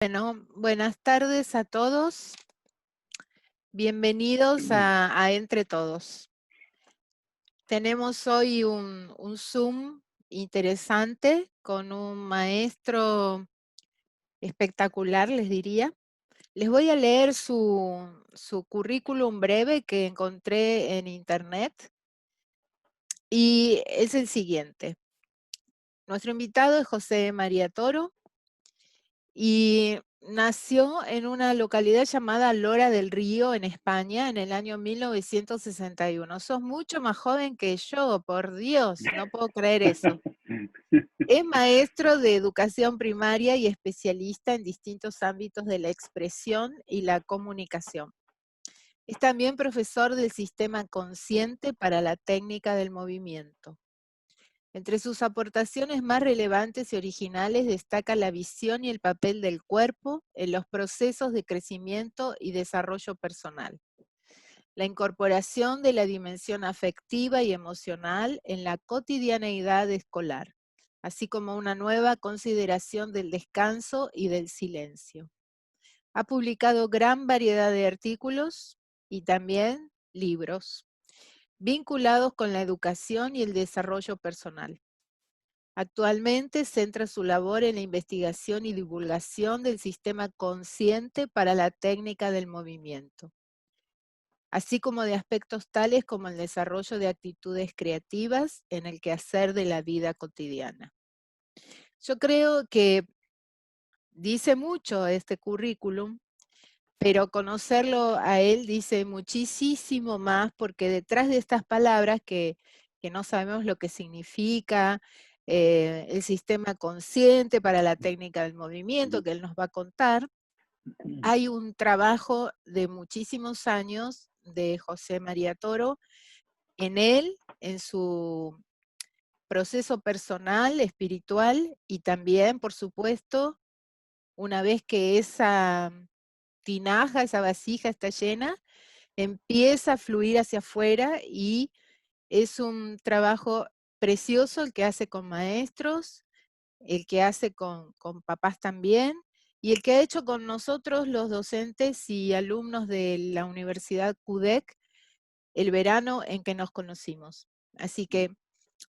Bueno, buenas tardes a todos. Bienvenidos a Entre Todos. Tenemos hoy un Zoom interesante con un maestro espectacular, les diría. Les voy a leer su currículum breve que encontré en internet y es el siguiente. Nuestro invitado es José María Toro y nació en una localidad llamada Lora del Río, en España, en el año 1961. Sos mucho más joven que yo, por Dios, no puedo creer eso. Es maestro de educación primaria y especialista en distintos ámbitos de la expresión y la comunicación. Es también profesor del sistema consciente para la técnica del movimiento. Entre sus aportaciones más relevantes y originales destaca la visión y el papel del cuerpo en los procesos de crecimiento y desarrollo personal. La incorporación de la dimensión afectiva y emocional en la cotidianeidad escolar, así como una nueva consideración del descanso y del silencio. Ha publicado gran variedad de artículos y también libros vinculados con la educación y el desarrollo personal. Actualmente centra su labor en la investigación y divulgación del sistema consciente para la técnica del movimiento, así como de aspectos tales como el desarrollo de actitudes creativas en el quehacer de la vida cotidiana. Yo creo que dice mucho este currículum, pero conocerlo a él dice muchísimo más, porque detrás de estas palabras que no sabemos lo que significa, el sistema consciente para la técnica del movimiento, que él nos va a contar, hay un trabajo de muchísimos años de José María Toro en él, en su proceso personal, espiritual, y también, por supuesto, una vez que esa tinaja, esa vasija está llena, empieza a fluir hacia afuera y es un trabajo precioso el que hace con maestros, el que hace con papás también, y el que ha hecho con nosotros los docentes y alumnos de la Universidad CUDEC el verano en que nos conocimos. Así que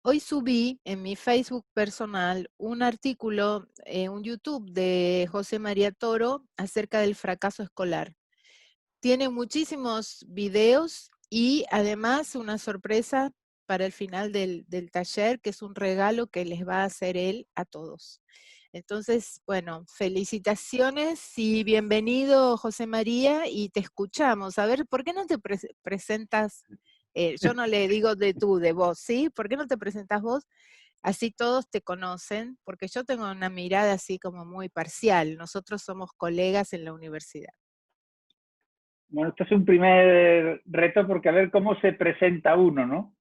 hoy subí en mi Facebook personal un artículo, un YouTube de José María Toro acerca del fracaso escolar. Tiene muchísimos videos y además una sorpresa para el final del taller, que es un regalo que les va a hacer él a todos. Entonces, bueno, felicitaciones y bienvenido, José María, y te escuchamos. A ver, ¿por qué no te presentas? Yo no le digo de tú, de vos, ¿sí? ¿Por qué no te presentas vos? Así todos te conocen, porque yo tengo una mirada así como muy parcial. Nosotros somos colegas en la universidad. Bueno, esto es un primer reto porque a ver cómo se presenta uno, ¿no?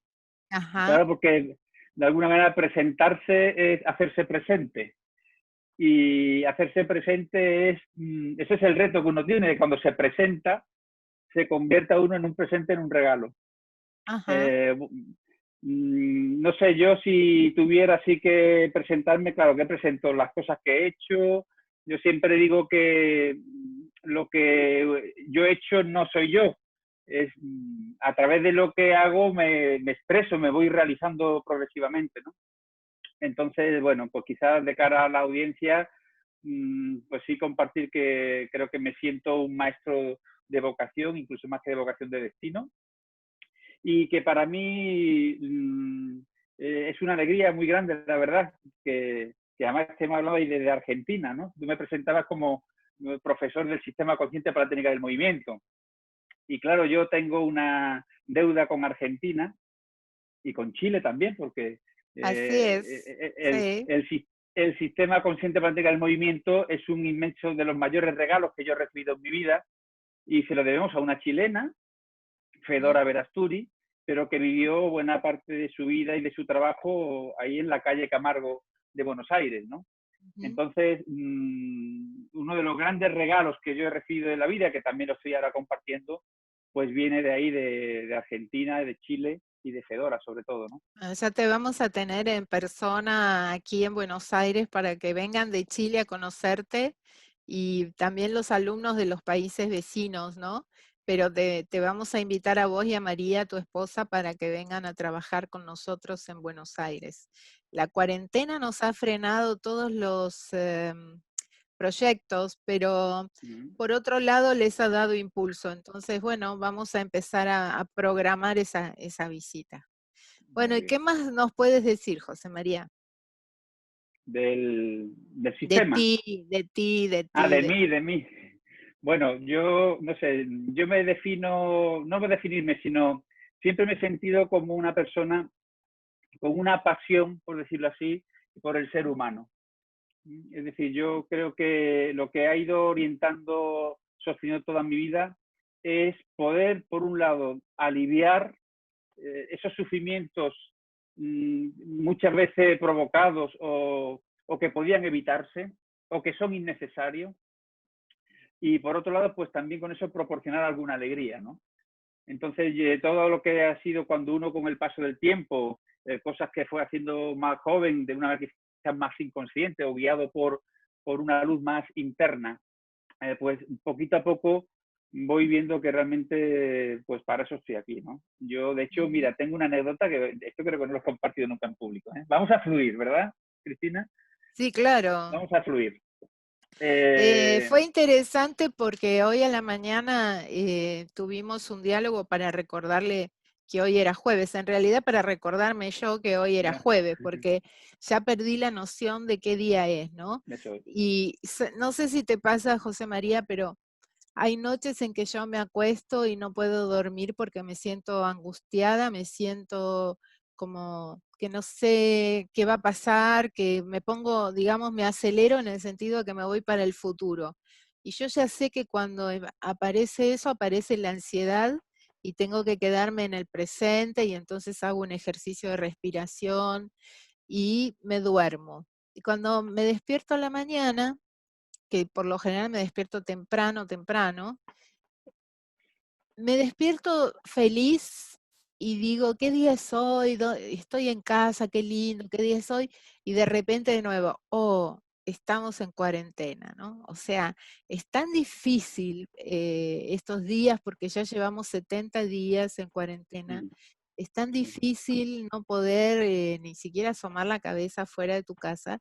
Ajá. Claro, porque de alguna manera presentarse es hacerse presente. Y hacerse presente ese es el reto que uno tiene, cuando se presenta, se convierta uno en un presente, en un regalo. Ajá. Eh, no sé, yo si tuviera así que presentarme, claro que presento las cosas que he hecho. Yo siempre digo que lo que yo he hecho no soy yo. Es, a través de lo que hago me expreso, me voy realizando progresivamente, ¿no? Entonces, bueno, pues quizás de cara a la audiencia, pues sí compartir que creo que me siento un maestro de vocación, incluso más que de vocación de destino, y que para mí es una alegría muy grande, la verdad, que además te hemos hablado ahí desde Argentina, ¿no? Tú me presentabas como profesor del sistema consciente para la técnica del movimiento. Y claro, yo tengo una deuda con Argentina y con Chile también, porque Así es. Sí. el sistema consciente para la técnica del movimiento es un inmenso de los mayores regalos que yo he recibido en mi vida, y se lo debemos a una chilena, Ujú. Fedora Verasturi, pero que vivió buena parte de su vida y de su trabajo ahí en la calle Camargo de Buenos Aires, ¿no? Ujú. Entonces, uno de los grandes regalos que yo he recibido de la vida, que también lo estoy ahora compartiendo, pues viene de ahí, de Argentina, de Chile y de Fedora, sobre todo, ¿no? Ya te vamos a tener en persona aquí en Buenos Aires para que vengan de Chile a conocerte y también los alumnos de los países vecinos, ¿no? Pero te vamos a invitar a vos y a María, tu esposa, para que vengan a trabajar con nosotros en Buenos Aires. La cuarentena nos ha frenado todos los proyectos, pero Mm, por otro lado les ha dado impulso. Entonces, bueno, vamos a empezar a programar esa visita. Bueno, muy ¿y qué bien. más nos puedes decir, José María? Del De sistema. ti, de ti, de Ah, ti, de ti. de mí. Bueno, yo no sé, yo me defino, no voy a definirme, sino siempre me he sentido como una persona con una pasión, por decirlo así, por el ser humano. Es decir, yo creo que lo que ha ido orientando, sosteniendo toda mi vida, es poder, por un lado, aliviar esos sufrimientos muchas veces provocados o que podían evitarse o que son innecesarios. Y por otro lado, pues también con eso proporcionar alguna alegría, ¿no? Entonces, todo lo que ha sido cuando uno con el paso del tiempo, cosas que fue haciendo más joven, de una manera quizás más inconsciente o guiado por una luz más interna, pues poquito a poco voy viendo que realmente, pues para eso estoy aquí, ¿no? Yo, de hecho, Ujú. mira, tengo una anécdota que esto creo que no lo he compartido nunca en público. ¿Eh? Vamos a fluir, ¿verdad, Cristina? Sí, claro. Vamos a fluir. Eh, Fue interesante porque hoy a la mañana tuvimos un diálogo para recordarle que hoy era jueves, en realidad para recordarme yo que hoy era ya, jueves, porque ya perdí la noción de qué día es, ¿no? eso es. Y no sé si te pasa, José María, pero hay noches en que yo me acuesto y no puedo dormir porque me siento angustiada, me siento como que no sé qué va a pasar, que me pongo, digamos, me acelero en el sentido de que me voy para el futuro. Y yo ya sé que cuando aparece eso, aparece la ansiedad y tengo que quedarme en el presente y entonces hago un ejercicio de respiración y me duermo. Y cuando me despierto a la mañana, que por lo general me despierto temprano, temprano, me despierto feliz y digo, ¿qué día es hoy? Estoy en casa, qué lindo, ¿qué día es hoy? Y de repente de nuevo, oh, estamos en cuarentena, ¿no? O sea, es tan difícil estos días porque ya llevamos 70 días en cuarentena. Mm, Es tan sí. difícil no poder ni siquiera asomar la cabeza fuera de tu casa.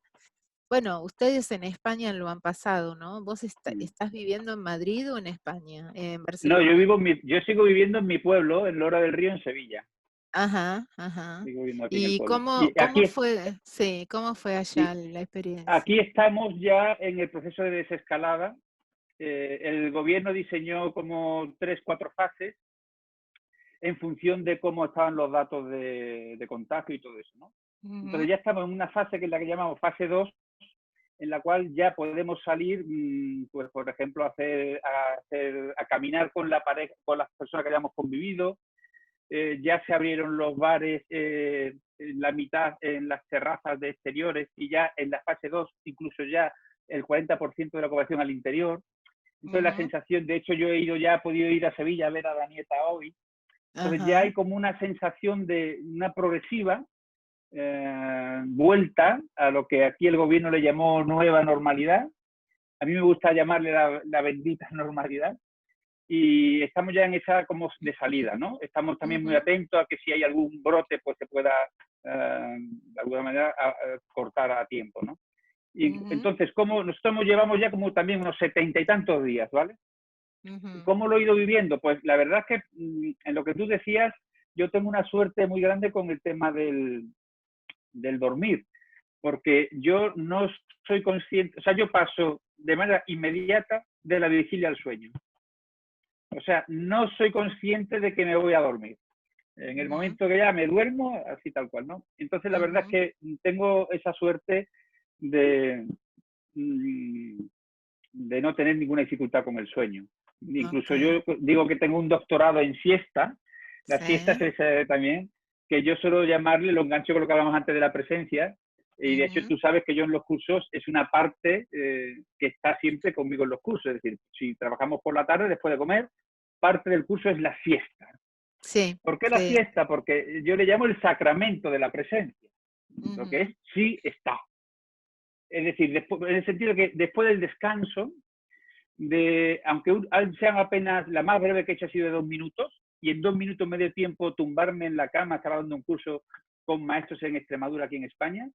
Bueno, ustedes en España lo han pasado, ¿no? ¿Vos Mm. estás viviendo en Madrid o en España, en No, Barcelona? yo sigo viviendo en mi pueblo, en Lora del Río, en Sevilla. Ajá, ajá. Sigo viviendo aquí en el ¿Y pueblo. cómo fue, sí, cómo fue Y allá la experiencia? aquí estamos ya en el proceso de desescalada. El gobierno diseñó como 3, 4 fases en función de cómo estaban los datos de contagio y todo eso, ¿no? Entonces Ujú, ya estamos en una fase que es la que llamamos fase 2, en la cual ya podemos salir, pues por ejemplo, a caminar con la pareja, con las personas que hayamos convivido. Ya se abrieron los bares en la mitad en las terrazas de exteriores y ya en la fase 2 incluso ya el 40% de la ocupación al interior. Entonces la ujú, sensación, de hecho yo he podido ir a Sevilla a ver a la nieta hoy, entonces ya ajá, hay como una sensación de una progresiva vuelta a lo que aquí el gobierno le llamó nueva normalidad. A mí me gusta llamarle la bendita normalidad. Y estamos ya en esa como de salida, ¿no? Estamos también muy ujú, atentos a que si hay algún brote, pues se pueda de alguna manera cortar a tiempo, ¿no? Y ujú, entonces, ¿cómo nosotros llevamos ya como también unos 70 y tantos días, ¿vale? ujú, ¿Cómo lo he ido viviendo? Pues la verdad es que en lo que tú decías, yo tengo una suerte muy grande con el tema del dormir, porque yo no soy consciente, o sea, yo paso de manera inmediata de la vigilia al sueño. O sea, no soy consciente de que me voy a dormir. En el ujú, momento que ya me duermo, así tal cual, ¿no? Entonces, la verdad es ujú, que tengo esa suerte de, mm, de no tener ninguna dificultad con el sueño. ok, Incluso yo digo que tengo un doctorado en siesta. La siesta sí, es esa también, que yo suelo llamarle, lo engancho con lo que hablamos antes de la presencia, y de hecho ujú, tú sabes que yo en los cursos es una parte que está siempre conmigo en los cursos. Es decir, si trabajamos por la tarde después de comer, parte del curso es la siesta. sí, ¿Por qué la sí, siesta? Porque yo le llamo el sacramento de la presencia. Lo que es ujú, sí está. Es decir, en el sentido de que después del descanso, aunque sean apenas, la más breve que he hecho ha sido de 2 minutos, y en 2 minutos me dio tiempo tumbarme en la cama. Estaba dando un curso con maestros en Extremadura, aquí en España,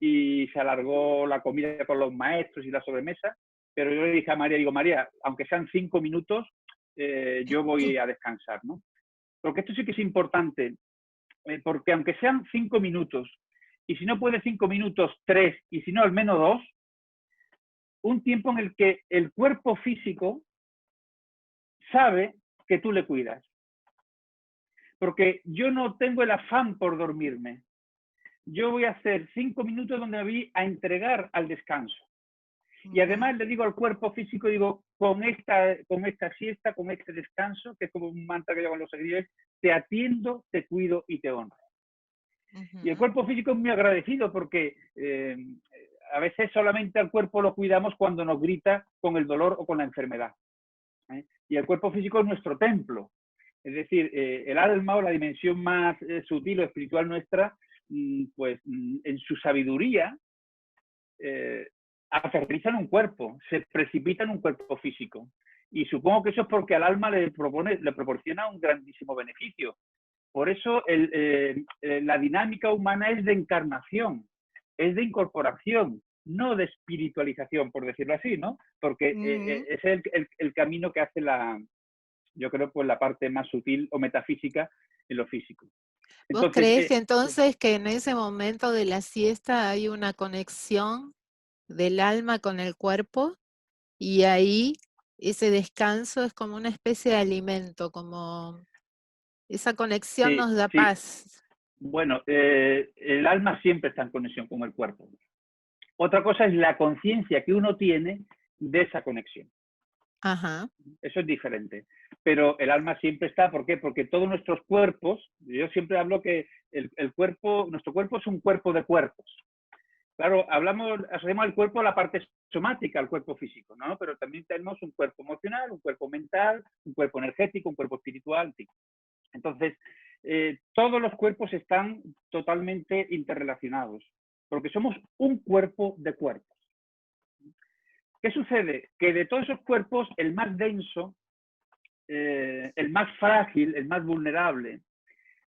y se alargó la comida con los maestros y la sobremesa, pero yo le dije a María, digo, María, aunque sean 5 minutos, yo voy a descansar, ¿no? Porque esto sí que es importante, porque aunque sean 5 minutos, y si no puede 5 minutos, 3, y si no al menos 2, un tiempo en el que el cuerpo físico sabe que tú le cuidas. Porque yo no tengo el afán por dormirme. Yo voy a hacer 5 minutos donde me voy a entregar al descanso. Y además le digo al cuerpo físico, digo, con esta siesta, con este descanso, que es como un mantra que llevan los seguidores, te atiendo, te cuido y te honro. Y el cuerpo físico es muy agradecido porque a veces solamente al cuerpo lo cuidamos cuando nos grita con el dolor o con la enfermedad. Y el cuerpo físico es nuestro templo. Es decir, el alma o la dimensión más sutil o espiritual nuestra, pues en su sabiduría, aterriza en un cuerpo, se precipita en un cuerpo físico. Y supongo que eso es porque al alma le proporciona un grandísimo beneficio. Por eso la dinámica humana es de encarnación, es de incorporación, no de espiritualización, por decirlo así, ¿no? Porque es el camino que hace yo creo, pues la parte más sutil o metafísica en lo físico. ¿Vos Entonces, crees entonces que en ese momento de la siesta hay una conexión del alma con el cuerpo y ahí ese descanso es como una especie de alimento, como esa conexión sí, nos da sí. paz? Bueno, el alma siempre está en conexión con el cuerpo. Otra cosa es la conciencia que uno tiene de esa conexión. Ajá. Eso es diferente. Pero el alma siempre está, ¿por qué? Porque todos nuestros cuerpos, yo siempre hablo que nuestro cuerpo es un cuerpo de cuerpos. Claro, asociamos al cuerpo a la parte somática, al cuerpo físico, ¿no? Pero también tenemos un cuerpo emocional, un cuerpo mental, un cuerpo energético, un cuerpo espiritual, en fin. Entonces, todos los cuerpos están totalmente interrelacionados, porque somos un cuerpo de cuerpos. ¿Qué sucede? Que de todos esos cuerpos, el más denso, el más frágil, el más vulnerable,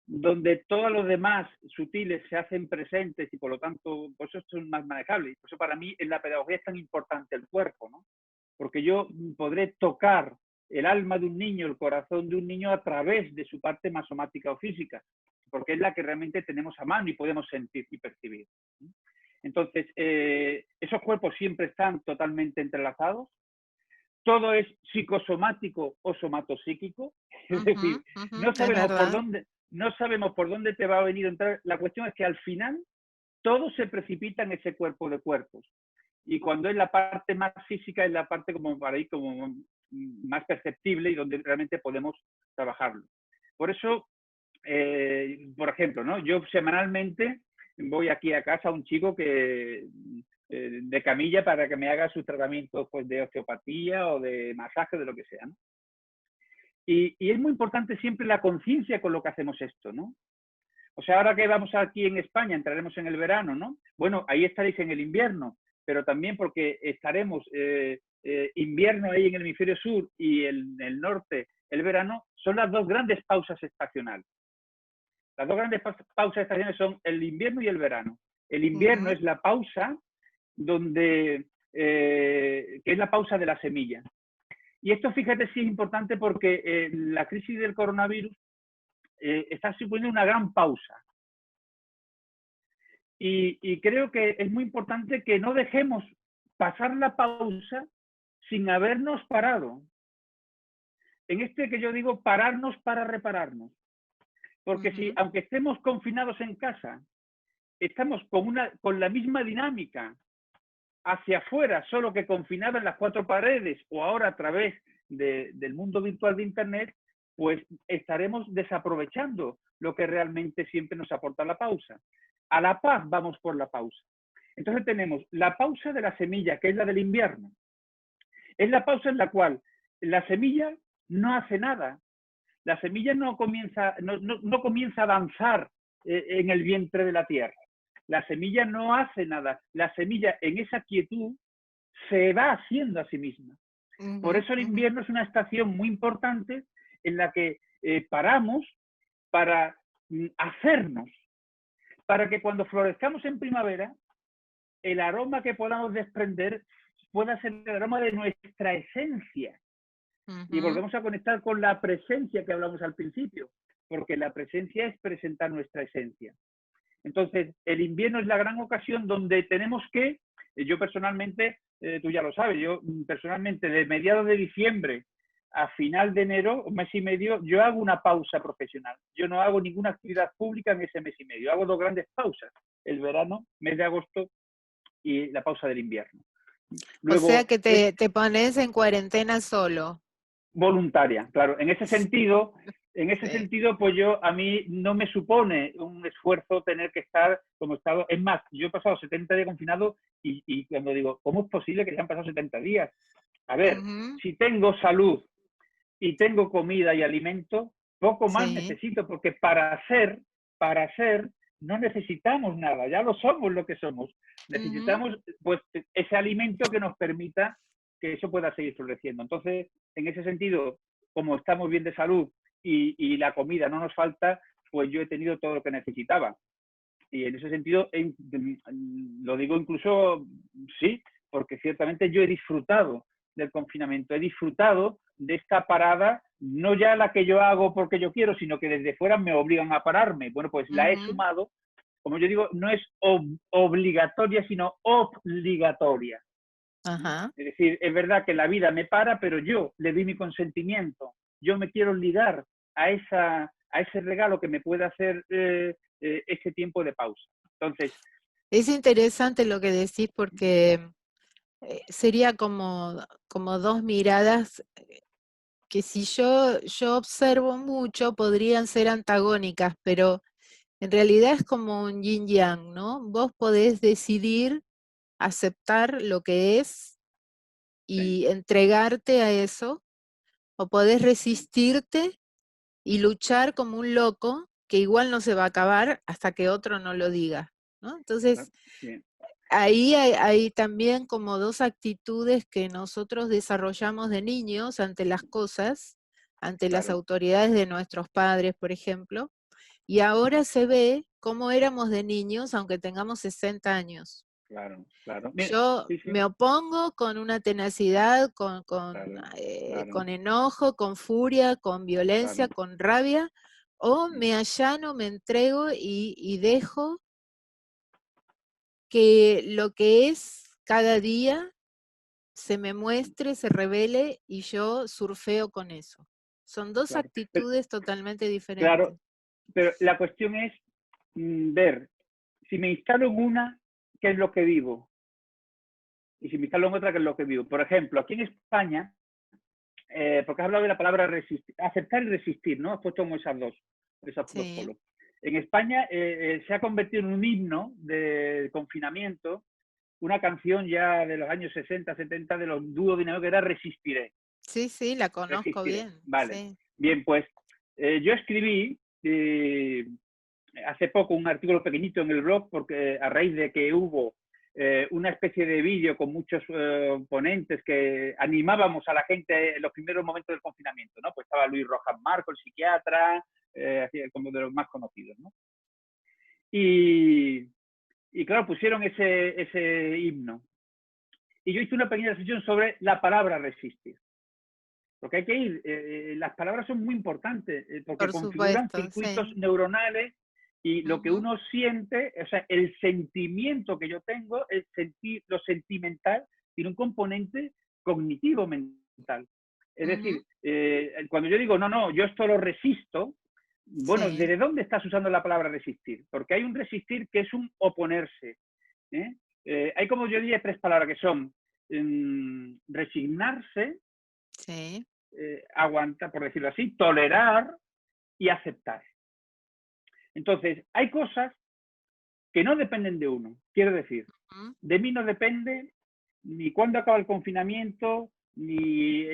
donde todos los demás sutiles se hacen presentes y por lo tanto, por eso son más manejables. Por eso para mí en la pedagogía es tan importante el cuerpo, ¿no? Porque yo podré tocar el alma de un niño, el corazón de un niño a través de su parte más somática o física, porque es la que realmente tenemos a mano y podemos sentir y percibir. Entonces, esos cuerpos siempre están totalmente entrelazados. Todo es psicosomático o somatopsíquico, es decir, no Es sabemos por verdad. dónde, no sabemos por dónde te va a venir a entrar. La cuestión es que al final todo se precipita en ese cuerpo de cuerpos. Y cuando es la parte más física, es la parte como para ahí como más perceptible y donde realmente podemos trabajarlo. Por eso, por ejemplo, ¿no? Yo semanalmente voy aquí a casa a un chico que de camilla para que me haga sus tratamientos pues, de osteopatía o de masaje, de lo que sea, ¿no? Y es muy importante siempre la conciencia con lo que hacemos esto, ¿no? O sea, ahora que vamos aquí en España, entraremos en el verano, ¿no? Bueno, ahí estaréis en el invierno, pero también porque estaremos invierno ahí en el hemisferio sur y en el norte el verano, son las dos grandes pausas estacionales. Las dos grandes pausas estacionales son el invierno y el verano. El invierno es la pausa que es la pausa de la semilla. Y esto, fíjate, sí es importante porque la crisis del coronavirus está suponiendo una gran pausa. Y creo que es muy importante que no dejemos pasar la pausa sin habernos parado. En este que yo digo, pararnos para repararnos. Porque si, aunque estemos confinados en casa, estamos con la misma dinámica hacia afuera, solo que confinada en las cuatro paredes o ahora a través del mundo virtual de Internet, pues estaremos desaprovechando lo que realmente siempre nos aporta la pausa. A la paz vamos por la pausa. Entonces tenemos la pausa de la semilla, que es la del invierno. Es la pausa en la cual la semilla no hace nada. La semilla no comienza a avanzar en el vientre de la tierra. La semilla no hace nada. La semilla en esa quietud se va haciendo a sí misma. Por Ujú, eso el ujú, invierno es una estación muy importante en la que paramos para hacernos, para que cuando florezcamos en primavera, el aroma que podamos desprender pueda ser el aroma de nuestra esencia. Y ujú. volvemos a conectar con la presencia que hablamos al principio, porque la presencia es presentar nuestra esencia. Entonces, el invierno es la gran ocasión donde tenemos que, yo personalmente, tú ya lo sabes, yo personalmente de mediados de diciembre a final de enero, un mes y medio, yo hago una pausa profesional. Yo no hago ninguna actividad pública en ese mes y medio. Hago dos grandes pausas, el verano, mes de agosto, y la pausa del invierno. O sea Luego, que es te pones en cuarentena solo. voluntaria, claro. En ese Sí. sentido, pues yo, a mí no me supone un esfuerzo tener que estar como estado. Es más, yo he pasado 70 días confinado y cuando digo, ¿cómo es posible que se han pasado 70 días? A ver, Ujú, si tengo salud y tengo comida y alimento, poco más sí. necesito, porque para ser, no necesitamos nada, ya lo somos lo que somos. Ujú. Necesitamos pues ese alimento que nos permita que eso pueda seguir floreciendo. Entonces, en ese sentido, como estamos bien de salud y la comida no nos falta, pues yo he tenido todo lo que necesitaba. Y en ese sentido, lo digo incluso, sí, porque ciertamente yo he disfrutado del confinamiento, he disfrutado de esta parada, no ya la que yo hago porque yo quiero, sino que desde fuera me obligan a pararme. Bueno, pues la he Ujú, sumado, como yo digo, no es obligatoria, sino obligatoria. ajá. Es decir, es verdad que la vida me para, pero yo le doy mi consentimiento. Yo me quiero ligar a ese regalo que me puede hacer ese tiempo de pausa. Entonces, Es interesante lo que decís porque sería como dos miradas que si yo observo mucho podrían ser antagónicas, pero en realidad es como un yin yang, ¿no? Vos podés decidir aceptar lo que es sí, y entregarte a eso, o podés sí, resistirte y luchar como un loco, que igual no se va a acabar hasta que otro no lo diga, ¿no? claro, Entonces, sí, ahí hay también como dos actitudes que nosotros desarrollamos de niños ante las cosas, ante las claro, autoridades de nuestros padres, por ejemplo, y ahora se ve cómo éramos de niños, aunque tengamos 60 años. claro, claro. Mira, Yo sí, sí, me opongo con una tenacidad, claro, claro, con enojo, con furia, con violencia, claro, con rabia, o me allano, me entrego y dejo que lo que es cada día se me muestre, se revele y yo surfeo con eso. Son dos claro. Pero, actitudes totalmente claro, diferentes. pero la cuestión es ver si me instalo en una, qué es lo que vivo, y si me instalo en otra, qué es lo que vivo. Por ejemplo, aquí en España, porque has hablado de la palabra resistir, aceptar y resistir, ¿no? Has puesto como esos dos Sí, polos. En España se ha convertido en un himno de confinamiento, una canción ya de los años 60, 70 de los dúos dinámicos que era Resistiré, sí, sí, la conozco resistiré. bien, Vale. sí. Bien, pues yo escribí hace poco un artículo pequeñito en el blog porque a raíz de que hubo una especie de vídeo con muchos ponentes que animábamos a la gente en los primeros momentos del confinamiento, ¿no? Pues estaba Luis Rojas Marco, el psiquiatra, como de los más conocidos, ¿no? Y, y claro, pusieron ese himno. Y yo hice una pequeña reflexión sobre la palabra resistir. Porque hay que ir, las palabras son muy importantes, porque Por configuran supuesto, circuitos sí. neuronales y lo que Ujú, uno siente, o sea, el sentimiento que yo tengo, lo sentimental, tiene un componente cognitivo mental. Es ujú, decir, cuando yo digo, no, no, yo esto lo resisto, bueno, sí, ¿desde dónde estás usando la palabra resistir? Porque hay un resistir que es un oponerse. ¿eh? Hay, como yo diría, tres palabras que son resignarse, sí. aguantar, por decirlo así, tolerar y aceptar. Entonces, hay cosas que no dependen de uno. Quiero decir, Ujú, de mí no depende ni cuándo acaba el confinamiento, ni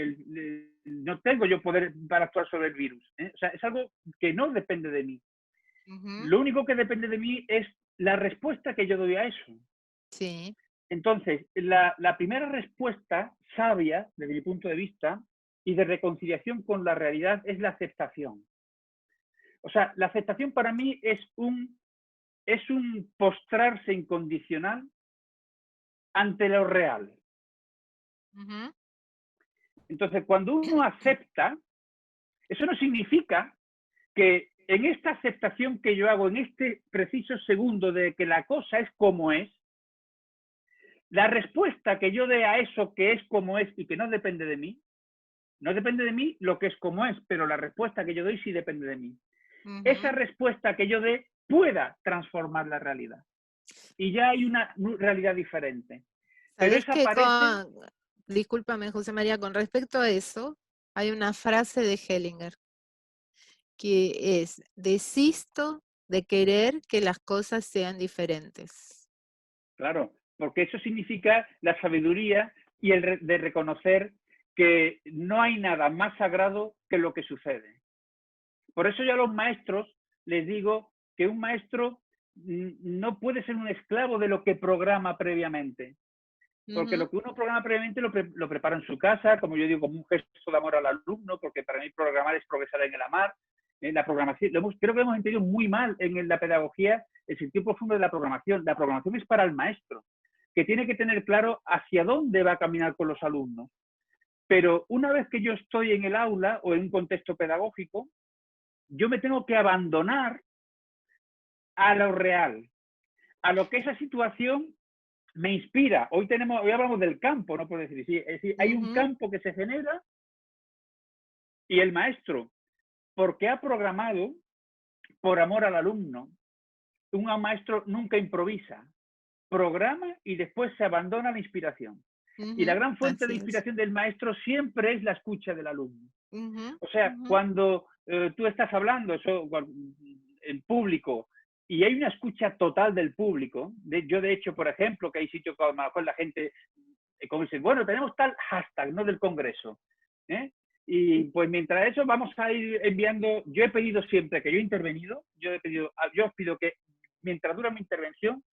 no tengo yo poder para actuar sobre el virus. O sea, es algo que no depende de mí. ujú, Lo único que depende de mí es la respuesta que yo doy a eso. sí. Entonces, la primera respuesta sabia, desde mi punto de vista, y de reconciliación con la realidad es la aceptación. O sea, la aceptación para mí es un postrarse incondicional ante lo real. Ujú, Entonces, cuando uno acepta, eso no significa que en esta aceptación que yo hago, en este preciso segundo de que la cosa es como es, la respuesta que yo dé a eso que es como es y que no depende de mí, no depende de mí lo que es como es, pero la respuesta que yo doy sí depende de mí. Esa ujú. respuesta que yo dé pueda transformar la realidad. Y ya hay una realidad diferente. Pero ¿Sabés esa que aparece, discúlpame, José María, con respecto a eso, hay una frase de Hellinger que es, desisto de querer que las cosas sean diferentes. claro, porque eso significa la sabiduría y el de reconocer que no hay nada más sagrado que lo que sucede. Por eso yo a los maestros les digo que un maestro no puede ser un esclavo de lo que programa previamente, porque Ujú, lo que uno programa previamente lo prepara en su casa, como yo digo, como un gesto de amor al alumno, porque para mí programar es progresar en el amar, en la programación. Creo que hemos entendido muy mal en la pedagogía el sentido profundo de la programación. La programación es para el maestro, que tiene que tener claro hacia dónde va a caminar con los alumnos. Pero una vez que yo estoy en el aula o en un contexto pedagógico, yo me tengo que abandonar a lo real, a lo que esa situación me inspira. Hoy hablamos del campo, no puedo decir, sí, es decir, hay un ujú, campo que se genera y el maestro, porque ha programado por amor al alumno, un maestro nunca improvisa, programa y después se abandona la inspiración. Y la ujú, gran fuente de así es. inspiración del maestro siempre es la escucha del alumno. Ujú, O sea, ujú, cuando tú estás hablando eso en público y hay una escucha total del público, yo de hecho, por ejemplo, que hay sitios que a lo mejor la gente, como dice, bueno, tenemos tal hashtag, ¿no? Del Congreso. ¿eh? Y pues mientras eso vamos a ir enviando, yo he pedido siempre que yo he intervenido, yo os pido que mientras dura mi intervención,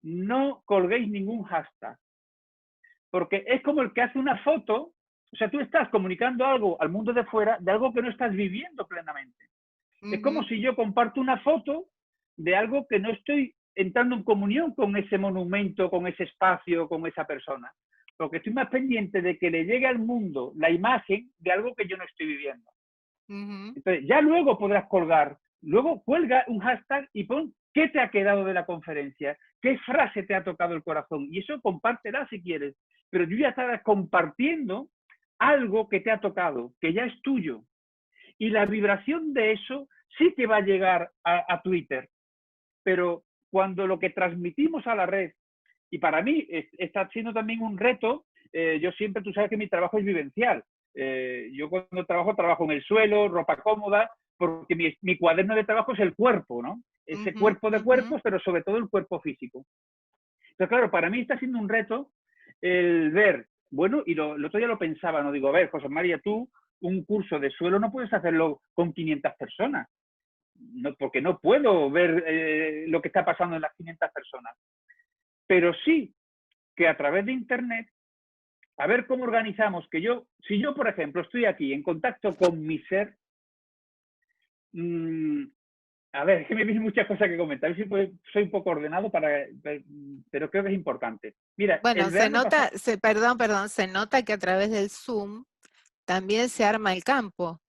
no colguéis ningún hashtag, porque es como el que hace una foto, o sea, tú estás comunicando algo al mundo de fuera de algo que no estás viviendo plenamente. Es como ujú, si yo comparto una foto de algo que no estoy entrando en comunión con ese monumento, con ese espacio, con esa persona. Porque estoy más pendiente de que le llegue al mundo la imagen de algo que yo no estoy viviendo. ujú, Entonces, ya luego podrás colgar, luego cuelga un hashtag y pon qué te ha quedado de la conferencia, qué frase te ha tocado el corazón. Y eso compártela si quieres. Pero yo ya estarás compartiendo algo que te ha tocado, que ya es tuyo. Y la vibración de eso sí que va a llegar a Twitter. Pero cuando lo que transmitimos a la red, y para mí está siendo también un reto, yo siempre, tú sabes que mi trabajo es vivencial. Yo cuando trabajo en el suelo, ropa cómoda, porque mi cuaderno de trabajo es el cuerpo, ¿no? Ese ujú, cuerpo de ujú. cuerpos, pero sobre todo el cuerpo físico. Pero claro, para mí está siendo un reto el ver, bueno, y el otro día lo pensaba, no digo, a ver, José María, tú un curso de suelo no puedes hacerlo con 500 personas, no, porque no puedo ver lo que está pasando en las 500 personas, pero sí que a través de Internet, a ver cómo organizamos, que yo, si yo, por ejemplo, estoy aquí en contacto con mi ser, mmm, a ver, es que me vienen muchas cosas que comentar, a ver si soy un poco ordenado, pero creo que es importante. Mira, Bueno, el se verano nota, pasado, perdón, se nota que a través del Zoom también se arma el campo,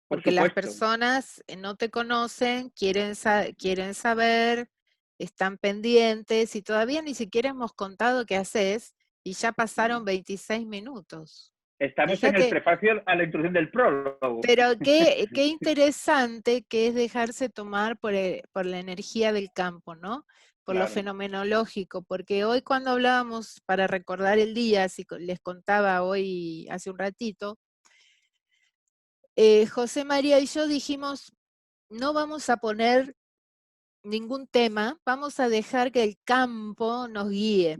por porque las supuesto, personas no te conocen, quieren saber, están pendientes y todavía ni siquiera hemos contado qué haces y ya pasaron 26 minutos. estamos en el Fíjate, prefacio a la introducción del prólogo. pero qué interesante que es dejarse tomar por la energía del campo, ¿no? Por lo Claro. fenomenológico, porque hoy cuando hablábamos para recordar el día, así les contaba hoy hace un ratito, José María y yo dijimos, no vamos a poner ningún tema, vamos a dejar que el campo nos guíe,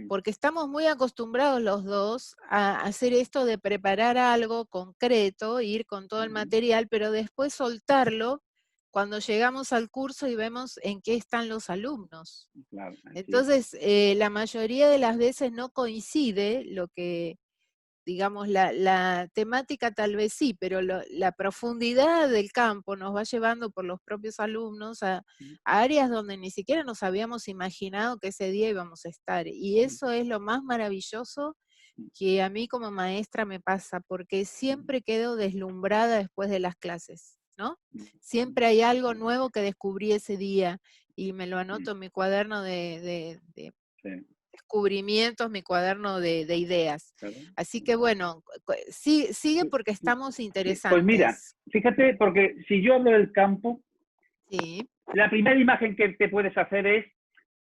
porque estamos muy acostumbrados los dos a hacer esto de preparar algo concreto, ir con todo el material, pero después soltarlo cuando llegamos al curso y vemos en qué están los alumnos. Claro, así es. Entonces, la mayoría de las veces no coincide lo que, digamos, la temática tal vez sí, pero la profundidad del campo nos va llevando por los propios alumnos a áreas donde ni siquiera nos habíamos imaginado que ese día íbamos a estar. Y eso es lo más maravilloso que a mí como maestra me pasa, porque siempre quedo deslumbrada después de las clases, ¿no? Siempre hay algo nuevo que descubrí ese día y me lo anoto en mi cuaderno de Sí, descubrimientos, mi cuaderno de ideas. claro. Así que bueno, sigue Pues, porque estamos pues mira, interesantes. fíjate, porque si yo hablo del campo, Sí, la primera imagen que te puedes hacer es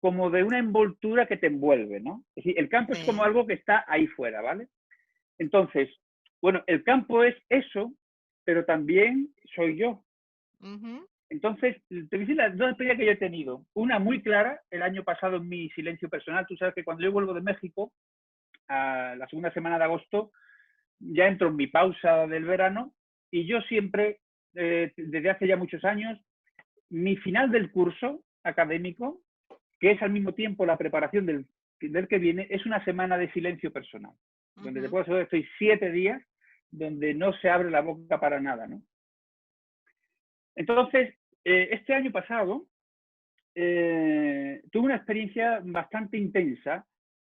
como de una envoltura que te envuelve, ¿no? Es decir, el campo es como sí. algo que está ahí fuera, ¿vale? Entonces, bueno, el campo es eso, pero también soy yo. Ujú, Entonces, te voy a decir las dos experiencias que yo he tenido. Una muy clara, el año pasado en mi silencio personal. Tú sabes que cuando yo vuelvo de México, a la segunda semana de agosto, ya entro en mi pausa del verano y yo siempre, desde hace ya muchos años, mi final del curso académico, que es al mismo tiempo la preparación del que viene, es una semana de silencio personal, donde te ujú, puedo asegurar que estoy 7 días donde no se abre la boca para nada, ¿no? Entonces, este año pasado tuve una experiencia bastante intensa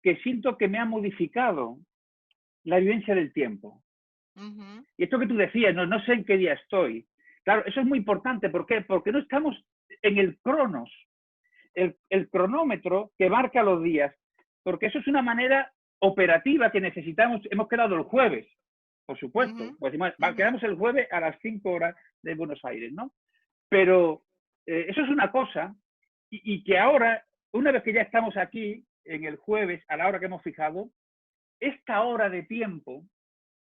que siento que me ha modificado la vivencia del tiempo. ujú, Y esto que tú decías, no sé en qué día estoy. Claro, eso es muy importante. ¿Por qué? Porque no estamos en el cronos, el cronómetro que marca los días, porque eso es una manera operativa que necesitamos. Hemos quedado el jueves, por ujú, supuesto, pues ujú, quedamos el jueves a las 5 horas de Buenos Aires, ¿no? Pero eso es una cosa, y que ahora, una vez que ya estamos aquí, en el jueves, a la hora que hemos fijado, esta hora de tiempo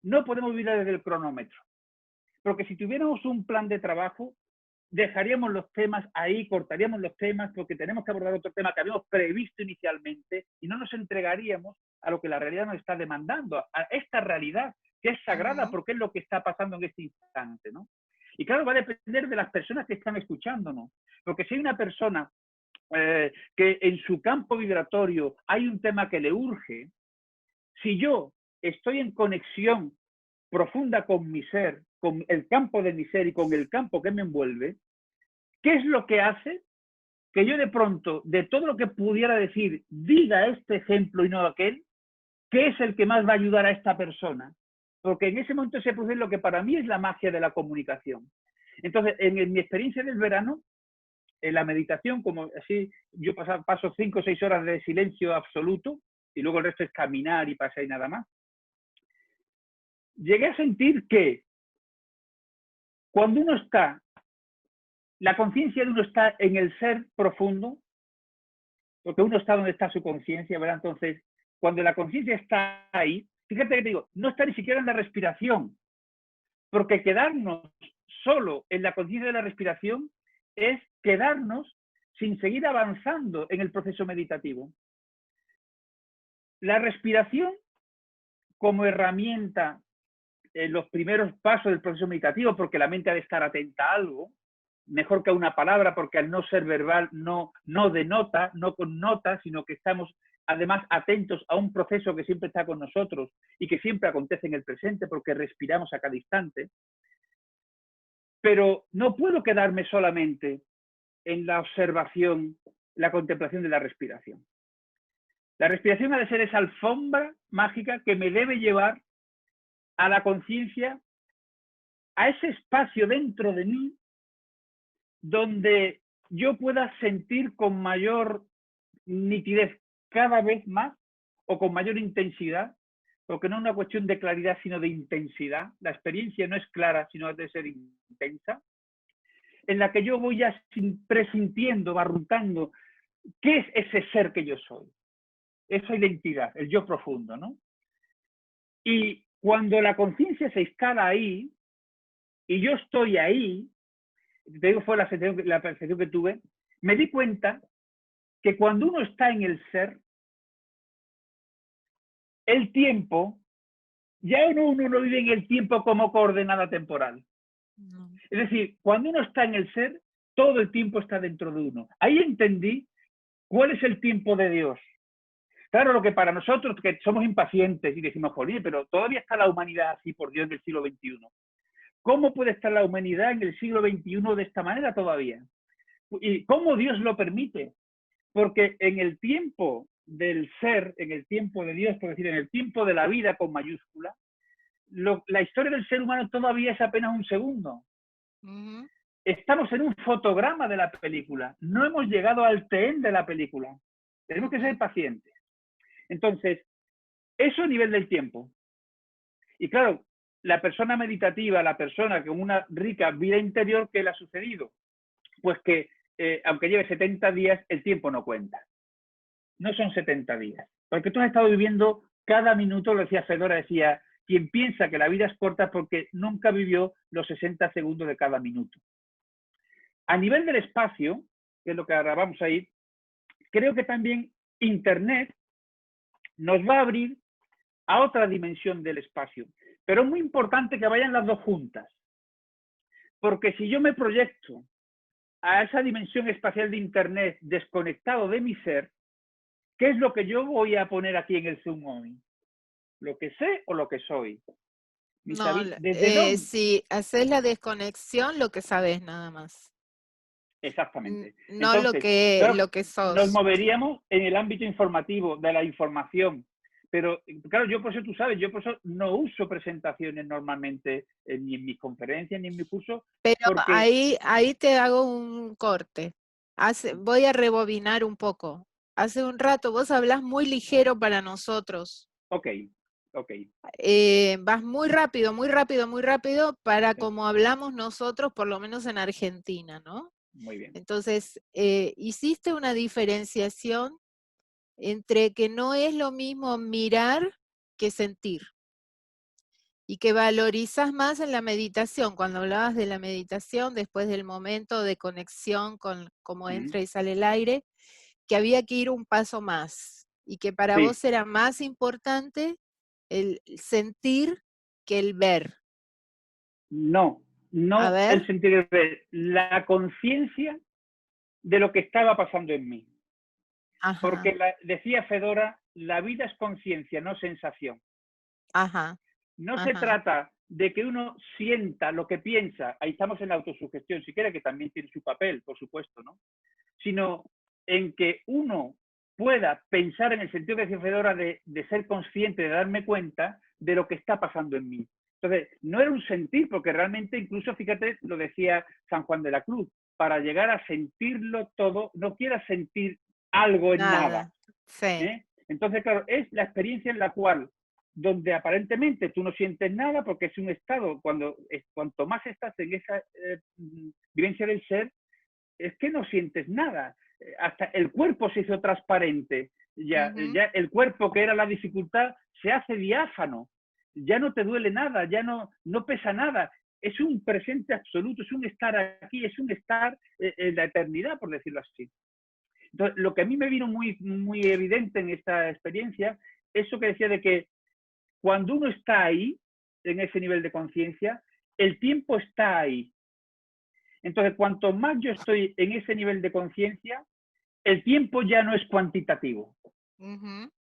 no podemos vivir desde el cronómetro. Porque si tuviéramos un plan de trabajo, dejaríamos los temas ahí, cortaríamos los temas, porque tenemos que abordar otro tema que habíamos previsto inicialmente y no nos entregaríamos a lo que la realidad nos está demandando, a esta realidad que es sagrada ujú, porque es lo que está pasando en este instante, ¿no? Y claro, va a depender de las personas que están escuchándonos, porque si hay una persona que en su campo vibratorio hay un tema que le urge, si yo estoy en conexión profunda con mi ser, con el campo de mi ser y con el campo que me envuelve, ¿qué es lo que hace que yo de pronto, de todo lo que pudiera decir, diga este ejemplo y no aquel? ¿Qué es el que más va a ayudar a esta persona? Porque en ese momento se produce lo que para mí es la magia de la comunicación. Entonces, en mi experiencia del verano, en la meditación, como así, yo paso 5 o 6 horas de silencio absoluto y luego el resto es caminar y pasar y nada más. Llegué a sentir que cuando uno está, la conciencia de uno está en el ser profundo, porque uno está donde está su conciencia, ¿verdad? Entonces, cuando la conciencia está ahí, fíjate que te digo, no está ni siquiera en la respiración, porque quedarnos solo en la conciencia de la respiración es quedarnos sin seguir avanzando en el proceso meditativo. La respiración como herramienta en los primeros pasos del proceso meditativo, porque la mente ha de estar atenta a algo, mejor que a una palabra, porque al no ser verbal no denota, no connota, sino que estamos además atentos a un proceso que siempre está con nosotros y que siempre acontece en el presente, porque respiramos a cada instante. Pero no puedo quedarme solamente en la observación, la contemplación de la respiración. La respiración ha de ser esa alfombra mágica que me debe llevar a la conciencia, a ese espacio dentro de mí donde yo pueda sentir con mayor nitidez cada vez más o con mayor intensidad, porque no es una cuestión de claridad, sino de intensidad. La experiencia no es clara, sino de ser intensa, en la que yo voy ya presintiendo, barruntando, ¿qué es ese ser que yo soy? Esa identidad, el yo profundo, ¿no? Y cuando la conciencia se instala ahí, y yo estoy ahí, te digo, fue la percepción que tuve, me di cuenta que cuando uno está en el ser, el tiempo, ya uno no vive en el tiempo como coordenada temporal. no, Es decir, cuando uno está en el ser, todo el tiempo está dentro de uno. Ahí entendí cuál es el tiempo de Dios. Claro, lo que para nosotros, que somos impacientes y decimos, joder, pero todavía está la humanidad así, por Dios, en el siglo XXI. ¿Cómo puede estar la humanidad en el siglo XXI de esta manera todavía? ¿Y cómo Dios lo permite? Porque en el tiempo del ser, en el tiempo de Dios, por decir, en el tiempo de la vida con mayúscula, la historia del ser humano todavía es apenas un segundo. Ujú. Estamos en un fotograma de la película, no hemos llegado al TN de la película. Tenemos que ser Ujú. pacientes. Entonces, eso a nivel del tiempo. Y claro, la persona meditativa, la persona con una rica vida interior, ¿qué le ha sucedido? Pues que aunque lleve 70 días, el tiempo no cuenta. No son 70 días. Porque tú has estado viviendo cada minuto, lo decía Fedora, decía, quien piensa que la vida es corta porque nunca vivió los 60 segundos de cada minuto. A nivel del espacio, que es lo que ahora vamos a ir, creo que también Internet nos va a abrir a otra dimensión del espacio. Pero es muy importante que vayan las dos juntas. Porque si yo me proyecto a esa dimensión espacial de Internet desconectado de mi ser, ¿qué es lo que yo voy a poner aquí en el Zoom hoy? ¿Lo que sé o lo que soy? No, ¿Desde dónde? si haces la desconexión, lo que sabes nada más. Exactamente. No Entonces, lo claro, que nos sos. moveríamos en el ámbito informativo de la información. Pero, claro, yo por eso, tú sabes, yo por eso no uso presentaciones normalmente ni en mis conferencias ni en mi curso, Pero porque, ahí te hago un corte. Voy a rebobinar un poco. Hace un rato vos hablás muy ligero para nosotros. ok, ok, Vas muy rápido, muy rápido, muy rápido para como hablamos nosotros, por lo menos en Argentina, ¿no? muy bien. Entonces, hiciste una diferenciación entre que no es lo mismo mirar que sentir y que valorizas más en la meditación. Cuando hablabas de la meditación, después del momento de conexión con cómo entra y sale el aire, que había que ir un paso más y que para Sí, vos era más importante el sentir que el ver. no, A no el ver, sentir de la conciencia de lo que estaba pasando en mí. ajá, Porque decía Fedora, la vida es conciencia, no sensación. ajá, No se ajá, trata de que uno sienta lo que piensa, ahí estamos en la autosugestión, si quiere que también tiene su papel, por supuesto, ¿no? Sino en que uno pueda pensar en el sentido que decía Fedora de ser consciente, de darme cuenta de lo que está pasando en mí. Entonces, no era un sentir, porque realmente incluso, fíjate, lo decía San Juan de la Cruz, para llegar a sentirlo todo, no quieras sentir algo en nada. nada, sí, Entonces, claro, es la experiencia en la cual, donde aparentemente tú no sientes nada, porque es un estado, cuanto más estás en esa vivencia del ser, es que no sientes nada. Hasta el cuerpo se hizo transparente. Ya el cuerpo, que era la dificultad, se hace diáfano. Ya no te duele nada, ya no pesa nada. Es un presente absoluto, es un estar aquí, es un estar en la eternidad, por decirlo así. Entonces, lo que a mí me vino muy, muy evidente en esta experiencia, eso que decía de que cuando uno está ahí, en ese nivel de conciencia, el tiempo está ahí. Entonces, cuanto más yo estoy en ese nivel de conciencia, el tiempo ya no es cuantitativo. ujú,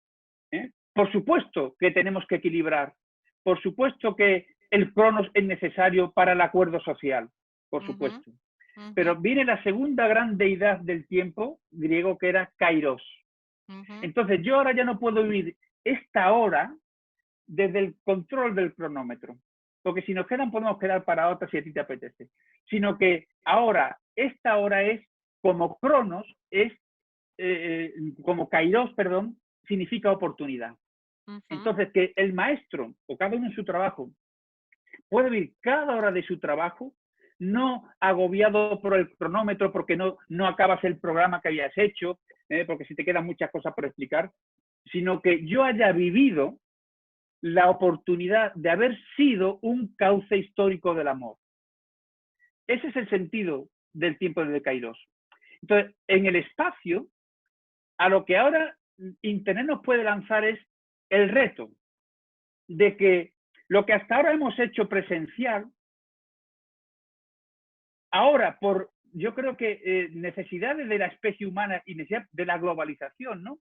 Por supuesto que tenemos que equilibrar. Por supuesto que el cronos es necesario para el acuerdo social. Por ujú, supuesto. ujú, Pero viene la segunda gran deidad del tiempo, griego, que era Kairos. ujú. Entonces, yo ahora ya no puedo vivir esta hora desde el control del cronómetro. Porque si nos quedan, podemos quedar para otra si a ti te apetece. Sino que ahora, esta hora es como cronos, es como kairos, perdón, significa oportunidad. Ujú. Entonces, que el maestro, o cada uno en su trabajo, puede vivir cada hora de su trabajo, no agobiado por el cronómetro porque no acabas el programa que habías hecho, porque si te quedan muchas cosas por explicar, sino que yo haya vivido la oportunidad de haber sido un cauce histórico del amor. Ese es el sentido del tiempo de Kairos. Entonces, en el espacio, a lo que ahora Internet nos puede lanzar es el reto de que lo que hasta ahora hemos hecho presencial, ahora por yo creo que necesidades de la especie humana y necesidad de la globalización, ¿no?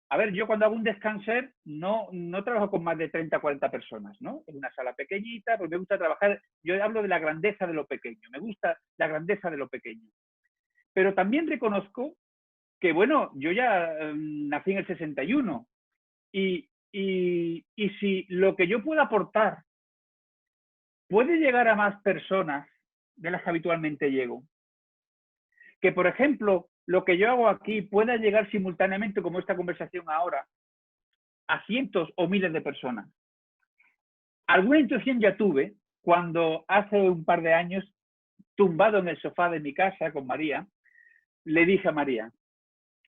A ver, yo cuando hago un descanser no trabajo con más de 30 o 40 personas, ¿no? En una sala pequeñita, porque me gusta trabajar, yo hablo de la grandeza de lo pequeño, me gusta la grandeza de lo pequeño. Pero también reconozco que, bueno, yo ya nací en el 61 y si lo que yo puedo aportar puede llegar a más personas de las que habitualmente llego, que por ejemplo lo que yo hago aquí pueda llegar simultáneamente, como esta conversación ahora, a cientos o miles de personas. Alguna intuición ya tuve cuando hace un par de años, tumbado en el sofá de mi casa con María, le dije a María,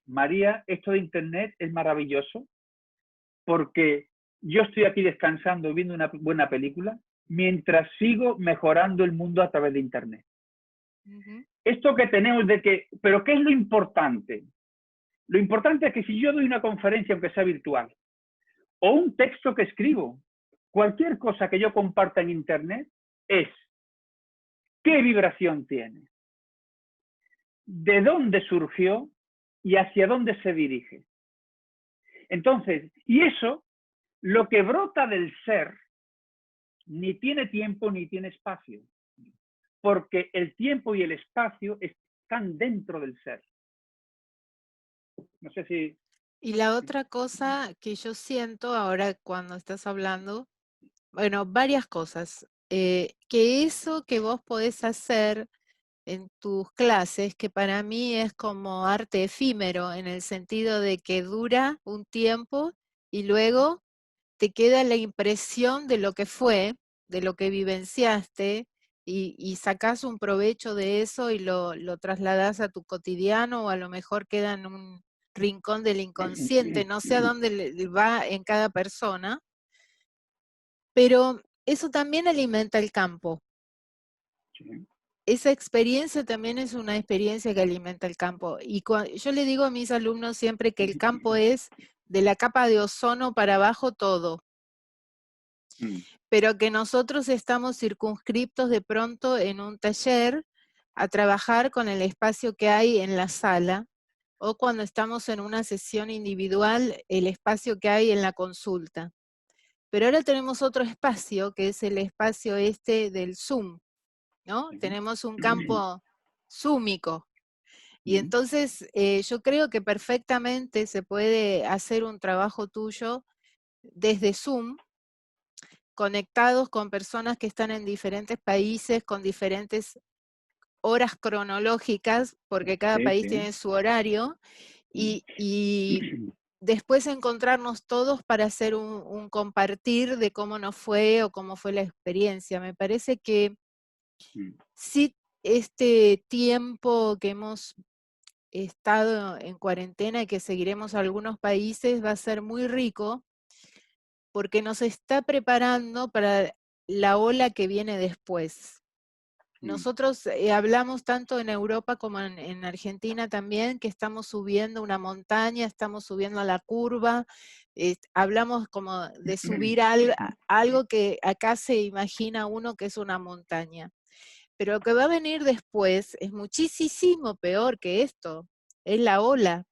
María, esto de Internet es maravilloso porque yo estoy aquí descansando viendo una buena película mientras sigo mejorando el mundo a través de Internet. Ujú. Esto que tenemos de que, pero ¿qué es lo importante? Lo importante es que si yo doy una conferencia, aunque sea virtual, o un texto que escribo, cualquier cosa que yo comparta en Internet, es qué vibración tiene, de dónde surgió y hacia dónde se dirige. Entonces, y eso, lo que brota del ser, ni tiene tiempo ni tiene espacio, porque el tiempo y el espacio están dentro del ser. No sé si... Y la otra cosa que yo siento ahora cuando estás hablando, bueno, varias cosas, que eso que vos podés hacer en tus clases, que para mí es como arte efímero, en el sentido de que dura un tiempo y luego te queda la impresión de lo que fue, de lo que vivenciaste, y sacás un provecho de eso y lo trasladás a tu cotidiano, o a lo mejor queda en un rincón del inconsciente, no sé a dónde va en cada persona, pero eso también alimenta el campo. Sí. Esa experiencia también es una experiencia que alimenta el campo. Y yo le digo a mis alumnos siempre que el campo es de la capa de ozono para abajo todo, pero que nosotros estamos circunscriptos de pronto en un taller a trabajar con el espacio que hay en la sala, o cuando estamos en una sesión individual, el espacio que hay en la consulta. Pero ahora tenemos otro espacio, que es el espacio este del Zoom, ¿no? Tenemos un campo zúmico. Y entonces yo creo que perfectamente se puede hacer un trabajo tuyo desde Zoom, conectados con personas que están en diferentes países, con diferentes horas cronológicas, porque cada Sí, país sí. tiene su horario, y después encontrarnos todos para hacer un compartir de cómo nos fue o cómo fue la experiencia. Me parece que sí, este tiempo que hemos estado en cuarentena y que seguiremos algunos países va a ser muy rico, porque nos está preparando para la ola que viene después. Nosotros hablamos tanto en Europa como en Argentina también, que estamos subiendo una montaña, estamos subiendo la curva, hablamos como de subir algo que acá se imagina uno que es una montaña. Pero lo que va a venir después es muchísimo peor que esto, es la ola.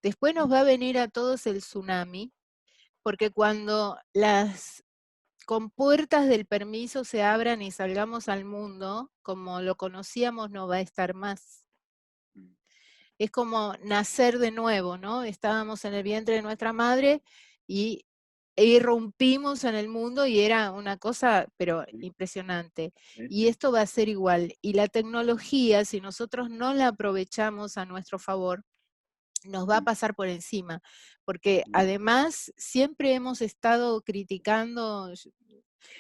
Después nos va a venir a todos el tsunami, porque cuando las compuertas del permiso se abran y salgamos al mundo, como lo conocíamos, no va a estar más. Es como nacer de nuevo, ¿no? Estábamos en el vientre de nuestra madre y irrumpimos en el mundo y era una cosa, pero impresionante. Y esto va a ser igual. Y la tecnología, si nosotros no la aprovechamos a nuestro favor, nos va a pasar por encima, porque además siempre hemos estado criticando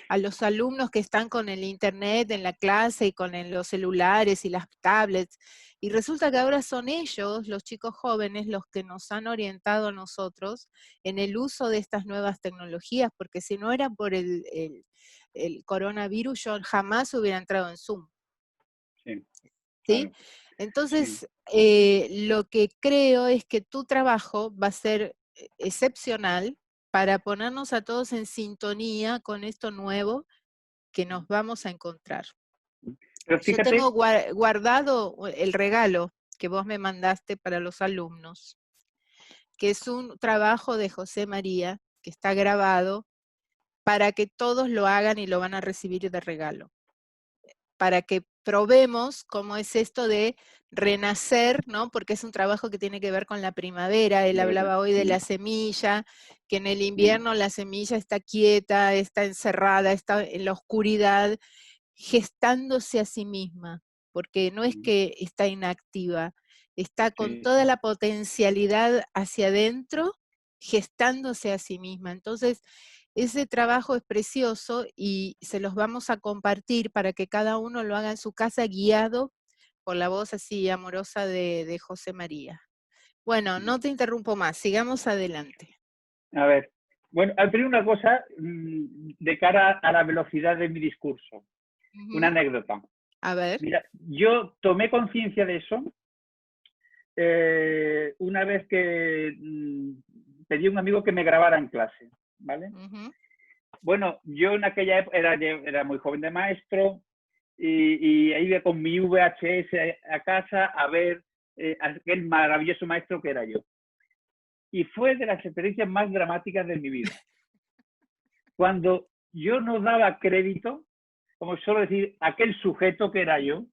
a los alumnos que están con el internet en la clase y con los celulares y las tablets, y resulta que ahora son ellos, los chicos jóvenes, los que nos han orientado a nosotros en el uso de estas nuevas tecnologías, porque si no era por el coronavirus, yo jamás hubiera entrado en Zoom. Sí, ¿Sí? claro. Sí. Entonces, lo que creo es que tu trabajo va a ser excepcional para ponernos a todos en sintonía con esto nuevo que nos vamos a encontrar. Pero Yo tengo fíjate, guardado el regalo que vos me mandaste para los alumnos, que es un trabajo de José María, que está grabado para que todos lo hagan y lo van a recibir de regalo, para que probemos cómo es esto de renacer, ¿no? Porque es un trabajo que tiene que ver con la primavera. Él de verdad, hablaba hoy de la semilla, que en el mm, invierno la semilla está quieta, está encerrada, está en la oscuridad, gestándose a sí misma, porque no es mm, que está inactiva, está con sí, toda sí, la potencialidad hacia adentro, gestándose a sí misma. Entonces, ese trabajo es precioso y se los vamos a compartir para que cada uno lo haga en su casa guiado por la voz así amorosa de José María. Bueno, mm. no te interrumpo más, sigamos adelante. A ver, bueno, al primero una cosa de cara a la velocidad de mi discurso, una Ujú. anécdota. A ver. Mira, yo tomé conciencia de eso una vez que pedí a un amigo que me grabara en clase, ¿vale? Ujú. Bueno, yo en aquella época era muy joven de maestro y iba con mi VHS a casa a ver aquel maravilloso maestro que era yo. Y fue de las experiencias más dramáticas de mi vida. Cuando yo no daba crédito, como suelo decir, aquel sujeto que era yo,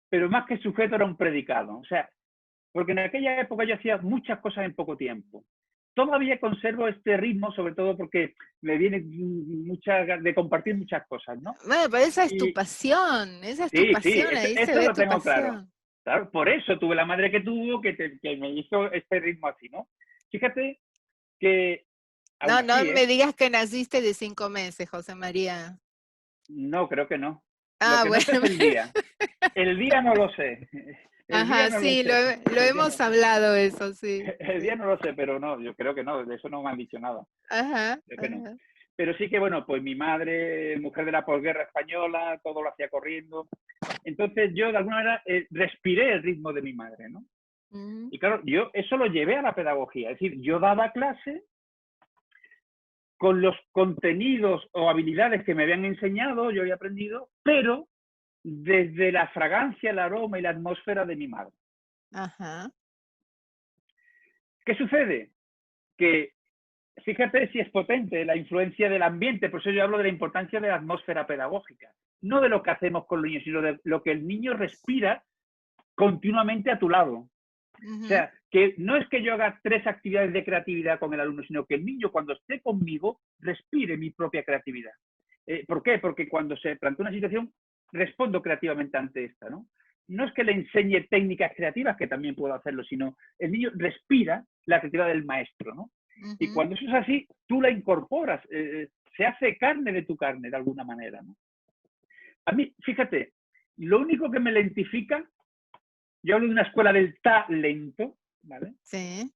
pero más que sujeto era un predicado. O sea, porque en aquella época yo hacía muchas cosas en poco tiempo. Todavía conservo este ritmo, sobre todo porque me viene de compartir muchas cosas, ¿no? Bueno, pero Y esa es tu sí, sí, pasión, ahí se eso ve lo tu tengo claro. pasión. Claro, por eso tuve la madre que tuvo, que me hizo este ritmo así, ¿no? Fíjate que, aún No, no así, me digas que naciste de 5 meses, José María. no, creo que no. Lo Ah, que no bueno. sé es el día. El día no lo sé. El día Ajá, no lo sí, sé. lo El día no, hemos hablado eso, sí. el día no lo sé, pero no, yo creo que no, de eso no me han dicho nada. Ajá, Creo que no. ajá. Pero sí que, bueno, pues mi madre, mujer de la posguerra española, todo lo hacía corriendo. Entonces yo, de alguna manera, respiré el ritmo de mi madre, ¿no? Ujú, Y claro, yo eso lo llevé a la pedagogía. Es decir, yo daba clase con los contenidos o habilidades que me habían enseñado, yo había aprendido, pero desde la fragancia, el aroma y la atmósfera de mi madre. ajá. ¿Qué sucede? Que fíjate si es potente la influencia del ambiente, por eso yo hablo de la importancia de la atmósfera pedagógica, no de lo que hacemos con los niños, sino de lo que el niño respira continuamente a tu lado. O Ujú, sea, que no es que yo haga 3 actividades de creatividad con el alumno, sino que el niño cuando esté conmigo respire mi propia creatividad. ¿Por qué? Porque cuando se plantea una situación, respondo creativamente ante esta, ¿no? No es que le enseñe técnicas creativas, que también puedo hacerlo, sino el niño respira la creatividad del maestro, ¿no? Y ujú. cuando eso es así, tú la incorporas, se hace carne de tu carne de alguna manera, ¿no? A mí, fíjate, lo único que me lentifica, yo hablo de una escuela del talento, ¿vale? Sí.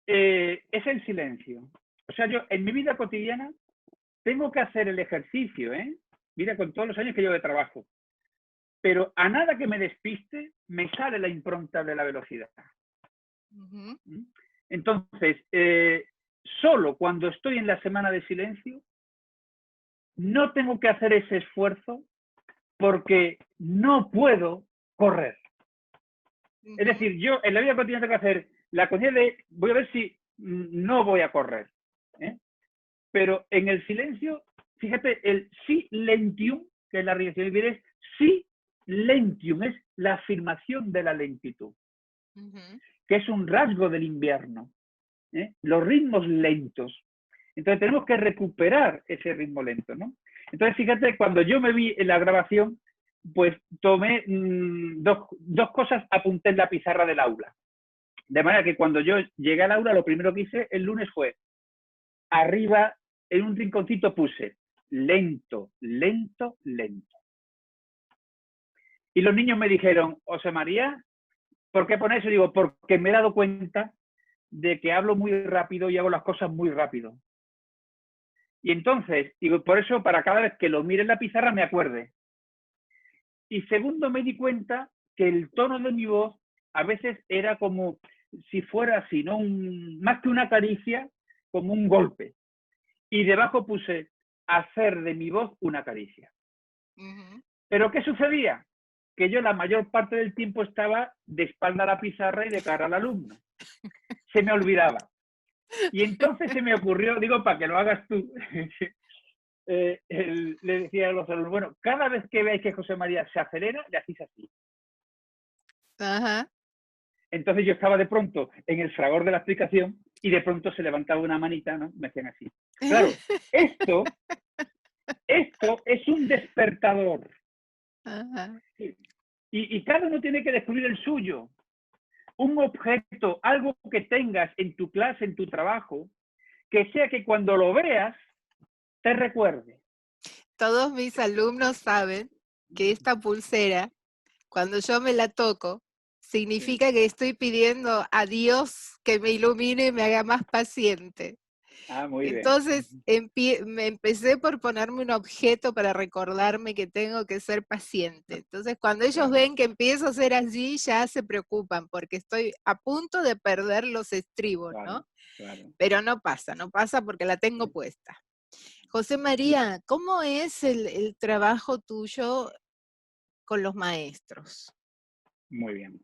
Es el silencio. O sea, yo en mi vida cotidiana tengo que hacer el ejercicio, ¿eh? Mira, con todos los años que yo de trabajo, pero a nada que me despiste, me sale la impronta de la velocidad. Ujú, ¿Mm? Entonces, solo cuando estoy en la semana de silencio, no tengo que hacer ese esfuerzo porque no puedo correr. Es ujú, decir, yo en la vida cotidiana tengo que hacer la conciencia de, voy a ver si no voy a correr. ¿Eh? Pero en el silencio, fíjate, el silentium, que es la reacción vivir, es silentium, es la afirmación de la lentitud, ujú. que es un rasgo del invierno. Los ritmos lentos. Entonces tenemos que recuperar ese ritmo lento, ¿no? Entonces fíjate, cuando yo me vi en la grabación, pues tomé dos cosas, apunté en la pizarra del aula. De manera que cuando yo llegué al aula, lo primero que hice el lunes fue, arriba, en un rinconcito puse, lento, lento, lento. Y los niños me dijeron, José María, ¿por qué pones eso? Digo, porque me he dado cuenta de que hablo muy rápido y hago las cosas muy rápido. Y entonces, digo, por eso, para cada vez que lo mire en la pizarra, me acuerde. Y segundo, me di cuenta que el tono de mi voz a veces era como si fuera así, ¿no? Más que una caricia, como un golpe. Y debajo puse, hacer de mi voz una caricia. Ujú. Pero ¿qué sucedía? Que yo la mayor parte del tiempo estaba de espalda a la pizarra y de cara al alumno. Se me olvidaba. Y entonces se me ocurrió, digo, para que lo hagas tú, le decía a los alumnos, bueno, cada vez que veáis que José María se acelera, le hacéis así. Ajá. Entonces yo estaba de pronto en el fragor de la explicación y de pronto se levantaba una manita, ¿no? Me hacían así. Claro, esto es un despertador. Ajá. Y cada uno tiene que descubrir el suyo. Un objeto, algo que tengas en tu clase, en tu trabajo, que sea que cuando lo veas, te recuerde. Todos mis alumnos saben que esta pulsera, cuando yo me la toco, Sí. significa que estoy pidiendo a Dios que me ilumine y me haga más paciente. Ah, muy bien. Entonces me empecé por ponerme un objeto para recordarme que tengo que ser paciente. Entonces cuando ellos Claro, ven que empiezo a ser allí, ya se preocupan porque estoy a punto de perder los estribos, claro, ¿no? claro. Pero no pasa porque la tengo puesta. José María, ¿cómo es el trabajo tuyo con los maestros? Muy bien.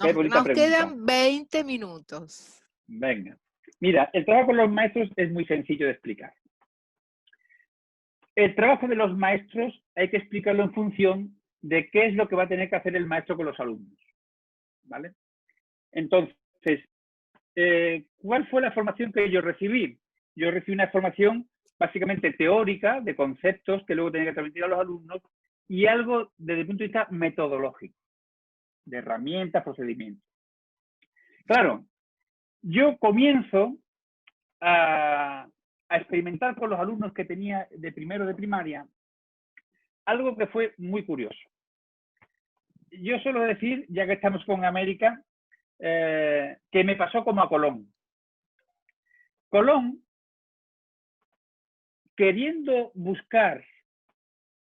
Qué Nos, bonita nos pregunta. quedan 20 minutos. Venga. Mira, el trabajo con los maestros es muy sencillo de explicar. El trabajo de los maestros hay que explicarlo en función de qué es lo que va a tener que hacer el maestro con los alumnos. ¿Vale? Entonces, ¿cuál fue la formación que yo recibí? Yo recibí una formación básicamente teórica, de conceptos que luego tenía que transmitir a los alumnos, y algo desde el punto de vista metodológico, de herramientas, procedimientos. Claro, yo comienzo a experimentar con los alumnos que tenía de primero de primaria algo que fue muy curioso. Yo suelo decir, ya que estamos con América, que me pasó como a Colón. Colón, queriendo buscar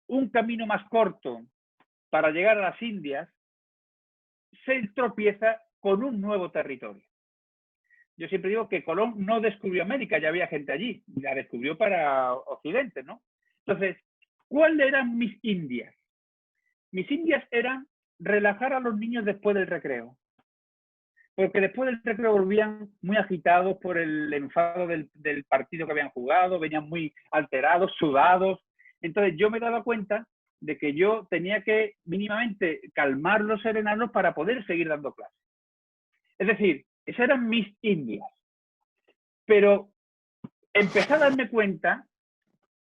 un camino más corto para llegar a las Indias, se tropieza con un nuevo territorio. Yo siempre digo que Colón no descubrió América, ya había gente allí, la descubrió para Occidente, ¿no? Entonces, ¿cuáles eran mis Indias? Mis Indias eran relajar a los niños después del recreo. Porque después del recreo volvían muy agitados por el enfado del partido que habían jugado, venían muy alterados, sudados. Entonces yo me daba cuenta de que yo tenía que mínimamente calmarlos, serenarlos para poder seguir dando clases. Es decir, esas eran mis Indias. Pero empecé a darme cuenta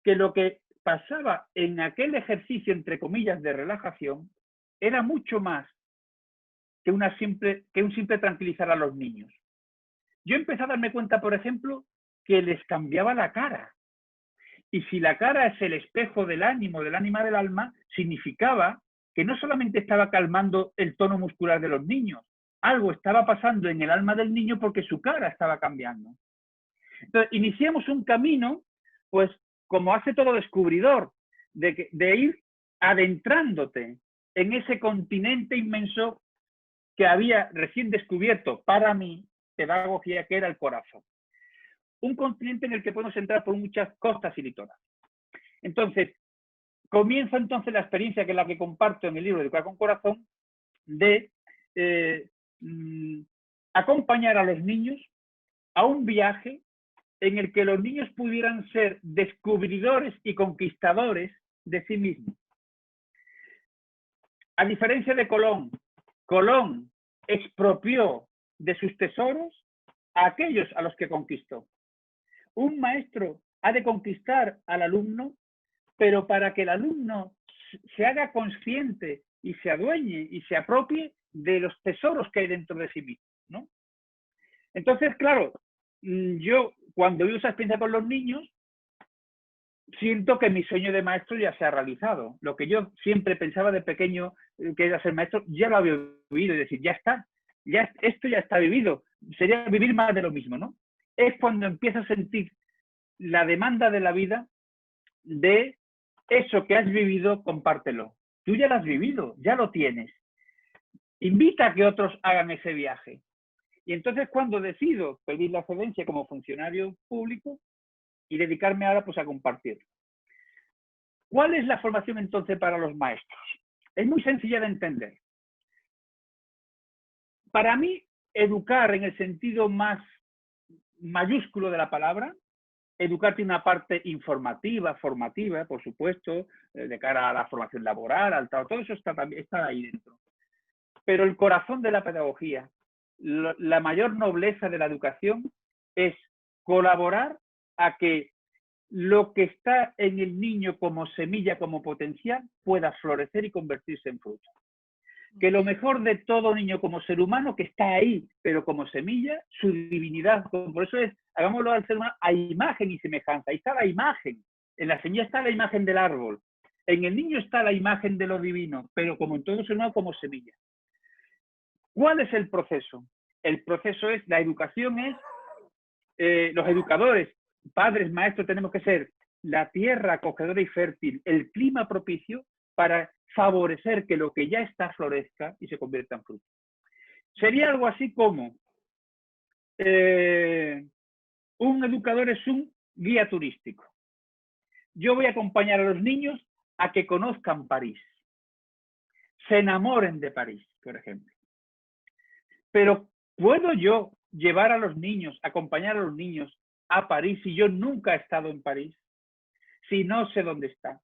que lo que pasaba en aquel ejercicio, entre comillas, de relajación, era mucho más que un simple tranquilizar a los niños. Yo empecé a darme cuenta, por ejemplo, que les cambiaba la cara. Y si la cara es el espejo del ánimo, del ánima del alma, significaba que no solamente estaba calmando el tono muscular de los niños, algo estaba pasando en el alma del niño porque su cara estaba cambiando. Entonces, iniciamos un camino, pues, como hace todo descubridor, de ir adentrándote en ese continente inmenso que había recién descubierto para mí, pedagogía, que era el corazón. Un continente en el que podemos entrar por muchas costas y litoras. Entonces, comienza entonces la experiencia que es la que comparto en el libro Educar con Corazón, de acompañar a los niños a un viaje en el que los niños pudieran ser descubridores y conquistadores de sí mismos. A diferencia de Colón, Colón expropió de sus tesoros a aquellos a los que conquistó. Un maestro ha de conquistar al alumno, pero para que el alumno se haga consciente y se adueñe y se apropie de los tesoros que hay dentro de sí mismo, ¿no? Entonces, claro, yo cuando vivo esa experiencia con los niños, siento que mi sueño de maestro ya se ha realizado. Lo que yo siempre pensaba de pequeño que era ser maestro, ya lo había vivido, y decir, ya está, ya, esto ya está vivido. Sería vivir más de lo mismo, ¿no? Es cuando empiezo a sentir la demanda de la vida de eso que has vivido, compártelo. Tú ya lo has vivido, ya lo tienes. Invita a que otros hagan ese viaje. Y entonces cuando decido pedir la excedencia como funcionario público y dedicarme ahora pues a compartir. ¿Cuál es la formación entonces para los maestros? Es muy sencilla de entender. Para mí, educar en el sentido más mayúsculo de la palabra, educar tiene una parte informativa, formativa, por supuesto, de cara a la formación laboral, al trabajo, todo eso está ahí dentro. Pero el corazón de la pedagogía, la mayor nobleza de la educación es colaborar a que lo que está en el niño como semilla, como potencial, pueda florecer y convertirse en fruto. Que lo mejor de todo niño como ser humano, que está ahí, pero como semilla, su divinidad, por eso es, hagámoslo al ser humano, a imagen y semejanza. Ahí está la imagen. En la semilla está la imagen del árbol. En el niño está la imagen de lo divino, pero como en todo ser humano, como semilla. ¿Cuál es el proceso? El proceso es, la educación es, los educadores, padres, maestros, tenemos que ser la tierra acogedora y fértil, el clima propicio para favorecer que lo que ya está florezca y se convierta en fruto. Sería algo así como un educador es un guía turístico. Yo voy a acompañar a los niños a que conozcan París, se enamoren de París, por ejemplo. Pero ¿puedo yo llevar a los niños, acompañar a los niños a París si yo nunca he estado en París? Si no sé dónde está.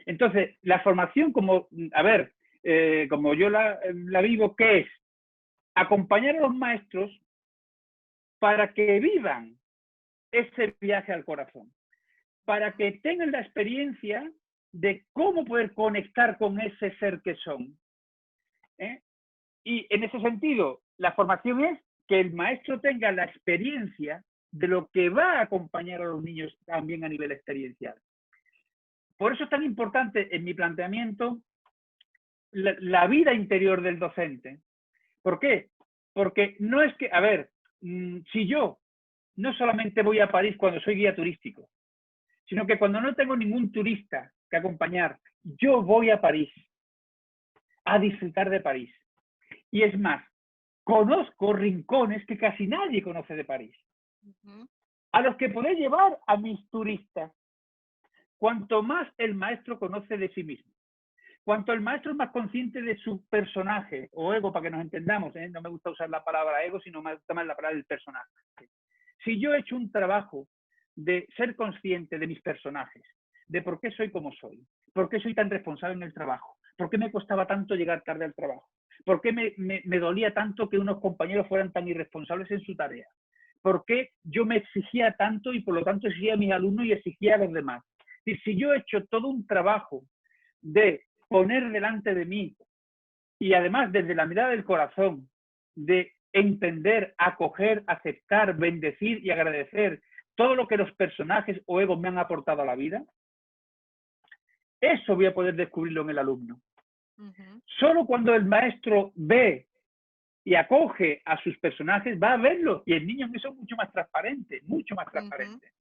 Entonces, la formación como, como yo la vivo, ¿qué es? Acompañar a los maestros para que vivan ese viaje al corazón, para que tengan la experiencia de cómo poder conectar con ese ser que son. Y en ese sentido, la formación es que el maestro tenga la experiencia de lo que va a acompañar a los niños también a nivel experiencial. Por eso es tan importante en mi planteamiento la vida interior del docente. ¿Por qué? Porque no es que, si yo no solamente voy a París cuando soy guía turístico, sino que cuando no tengo ningún turista que acompañar, yo voy a París a disfrutar de París. Y es más, conozco rincones que casi nadie conoce de París, a los que podré llevar a mis turistas. Cuanto más el maestro conoce de sí mismo, cuanto el maestro es más consciente de su personaje, o ego, para que nos entendamos, no me gusta usar la palabra ego, sino me gusta más la palabra del personaje. Si yo he hecho un trabajo de ser consciente de mis personajes, de por qué soy como soy, por qué soy tan responsable en el trabajo, por qué me costaba tanto llegar tarde al trabajo, por qué me dolía tanto que unos compañeros fueran tan irresponsables en su tarea, por qué yo me exigía tanto y por lo tanto exigía a mis alumnos y exigía a los demás. Y si yo he hecho todo un trabajo de poner delante de mí y además desde la mirada del corazón, de entender, acoger, aceptar, bendecir y agradecer todo lo que los personajes o egos me han aportado a la vida, eso voy a poder descubrirlo en el alumno. Solo cuando el maestro ve y acoge a sus personajes va a verlo, y el niño en eso es mucho más transparente, mucho más transparente.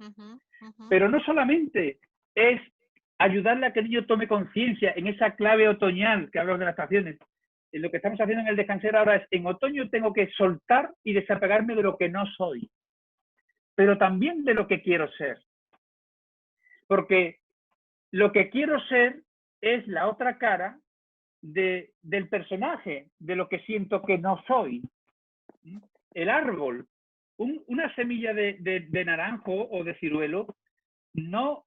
Pero no solamente es ayudarle a que el niño tome conciencia en esa clave otoñal que hablamos de las estaciones. Lo que estamos haciendo en el descanser ahora es, en otoño tengo que soltar y desapegarme de lo que no soy, pero también de lo que quiero ser. Porque lo que quiero ser es la otra cara del personaje, de lo que siento que no soy. El árbol, una semilla de naranjo o de ciruelo, no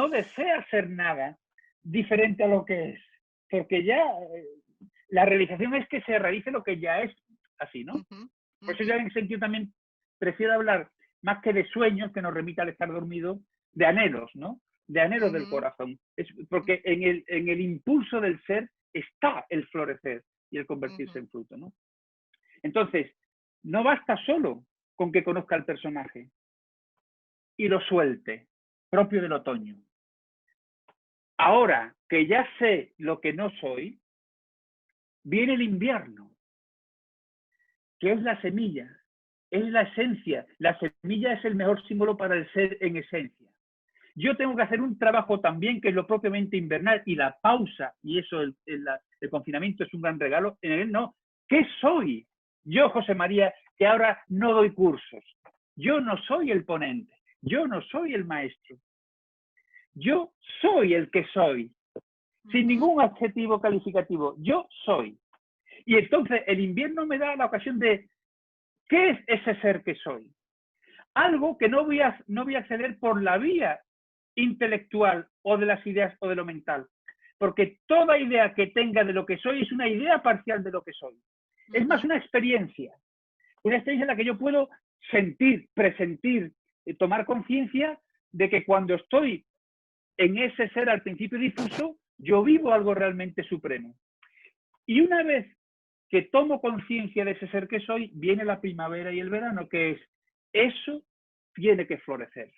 desea ser nada diferente a lo que es, porque ya la realización es que se realice lo que ya es así, ¿no? Por eso yo en ese sentido también prefiero hablar más que de sueños, que nos remita al estar dormido, de anhelos, ¿no? De anhelos del corazón. Es porque en el impulso del ser está el florecer y el convertirse en fruto, ¿no? Entonces, no basta solo con que conozca el personaje y lo suelte, propio del otoño. Ahora que ya sé lo que no soy, viene el invierno, que es la semilla, es la esencia. La semilla es el mejor símbolo para el ser en esencia. Yo tengo que hacer un trabajo también que es lo propiamente invernal y la pausa, y eso el confinamiento es un gran regalo, en él no. ¿Qué soy? Yo, José María, que ahora no doy cursos. Yo no soy el ponente, yo no soy el maestro. Yo soy el que soy, sin ningún adjetivo calificativo. Yo soy. Y entonces el invierno me da la ocasión de, ¿qué es ese ser que soy? Algo que no voy a acceder por la vía intelectual o de las ideas o de lo mental. Porque toda idea que tenga de lo que soy es una idea parcial de lo que soy. Es más una experiencia en la que yo puedo sentir, presentir, tomar conciencia de que cuando estoy en ese ser al principio difuso, yo vivo algo realmente supremo. Y una vez que tomo conciencia de ese ser que soy, viene la primavera y el verano, que es, eso tiene que florecer.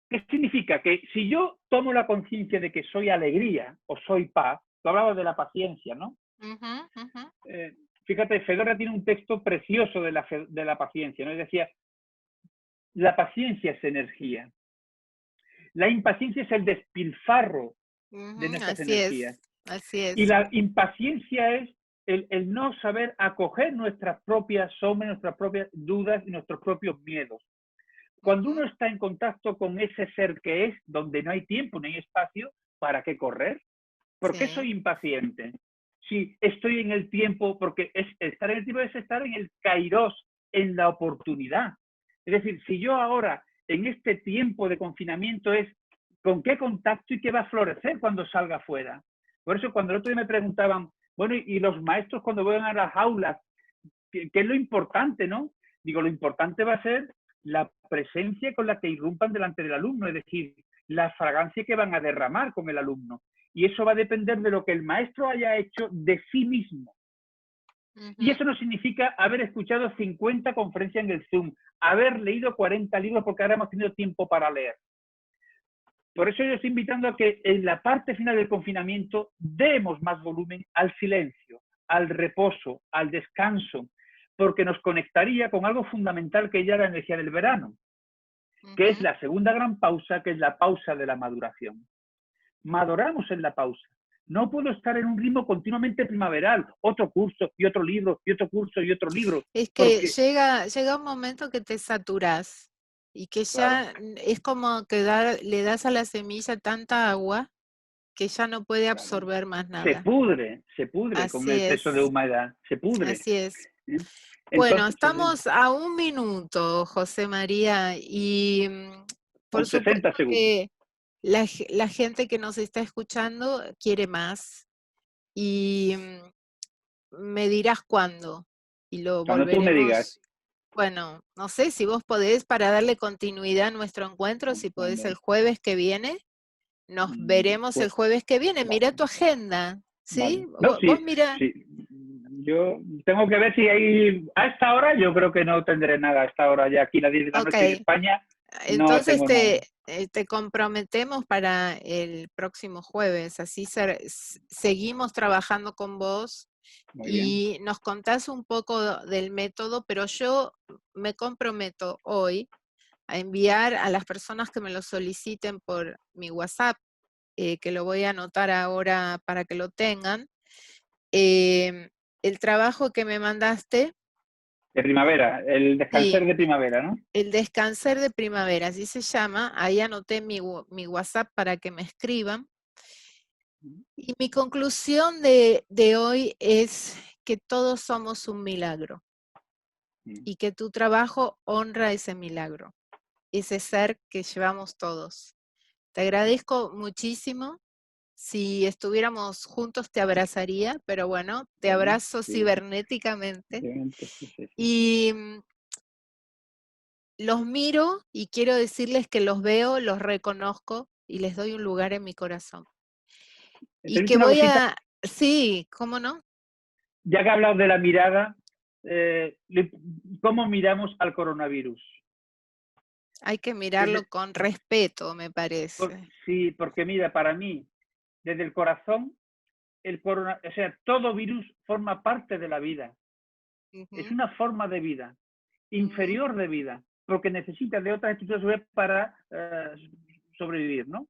¿Qué significa? Que si yo tomo la conciencia de que soy alegría o soy paz, tú hablabas de la paciencia, ¿no? Fíjate, Fedora tiene un texto precioso de la paciencia, ¿no? Y decía, la paciencia es energía. La impaciencia es el despilfarro de nuestras energías. Así es. Y la impaciencia es el no saber acoger nuestras propias sombras, nuestras propias dudas y nuestros propios miedos. Cuando uno está en contacto con ese ser que es, donde no hay tiempo, no hay espacio, ¿para qué correr? ¿Por qué soy impaciente? Si estoy en el tiempo, porque estar en el tiempo es estar en el kairos, en la oportunidad. Es decir, si yo ahora, en este tiempo de confinamiento, es con qué contacto y qué va a florecer cuando salga afuera. Por eso cuando el otro día me preguntaban, bueno, y los maestros cuando vayan a las aulas, ¿qué es lo importante, no? Digo, lo importante va a ser la presencia con la que irrumpan delante del alumno, es decir, la fragancia que van a derramar con el alumno. Y eso va a depender de lo que el maestro haya hecho de sí mismo. Y eso no significa haber escuchado 50 conferencias en el Zoom, haber leído 40 libros porque ahora hemos tenido tiempo para leer. Por eso yo estoy invitando a que en la parte final del confinamiento demos más volumen al silencio, al reposo, al descanso, porque nos conectaría con algo fundamental que ya es la energía del verano, que es la segunda gran pausa, que es la pausa de la maduración. Maduramos en la pausa. No puedo estar en un ritmo continuamente primaveral, otro curso y otro libro y otro curso y otro libro. Es que llega un momento que te saturas y que ya es como que le das a la semilla tanta agua que ya no puede absorber más nada. Se pudre con el exceso de humedad, se pudre. Así es. Entonces, bueno, estamos a 1 minuto, José María, y por supuesto que la gente que nos está escuchando quiere más y me dirás cuándo y lo cuando volveremos. Tú me digas. Bueno, no sé si vos podés, para darle continuidad a nuestro encuentro, si podés el jueves que viene, nos veremos el jueves que viene. Mira tu agenda, ¿sí? No, Vos mira. Sí. Yo tengo que ver si hay, a esta hora yo creo que no tendré nada, a esta hora ya aquí las 10 de la noche en España. Entonces no tengo nada. te comprometemos para el próximo jueves, así seguimos trabajando con vos. Muy bien. Nos contás un poco del método, pero yo me comprometo hoy a enviar a las personas que me lo soliciten por mi WhatsApp, que lo voy a anotar ahora para que lo tengan, el trabajo que me mandaste. De primavera, el descanser de primavera, ¿no? El descanser de primavera, así se llama. Ahí anoté mi WhatsApp para que me escriban. Y mi conclusión de hoy es que todos somos un milagro y que tu trabajo honra ese milagro, ese ser que llevamos todos. Te agradezco muchísimo. Si estuviéramos juntos te abrazaría, pero bueno, te abrazo cibernéticamente. Y los miro y quiero decirles que los veo, los reconozco y les doy un lugar en mi corazón. Y que voy a... Sí, ¿cómo no? Ya que hablas de la mirada, ¿cómo miramos al coronavirus? Hay que mirarlo con respeto, me parece. Sí, porque mira, para mí, desde el corazón, o sea, todo virus forma parte de la vida. Es una forma de vida, inferior de vida, porque necesita de otras estructuras para sobrevivir, ¿no?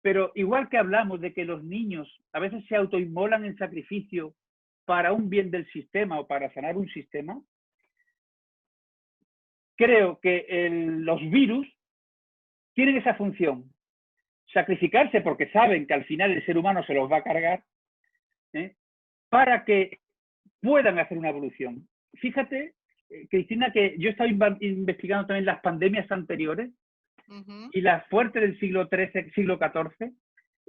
Pero igual que hablamos de que los niños a veces se autoinmolan en sacrificio para un bien del sistema o para sanar un sistema, creo que los virus tienen esa función, sacrificarse porque saben que al final el ser humano se los va a cargar, para que puedan hacer una evolución. Fíjate, Cristina, que yo he estado investigando también las pandemias anteriores y las fuertes del siglo XIII, siglo XIV.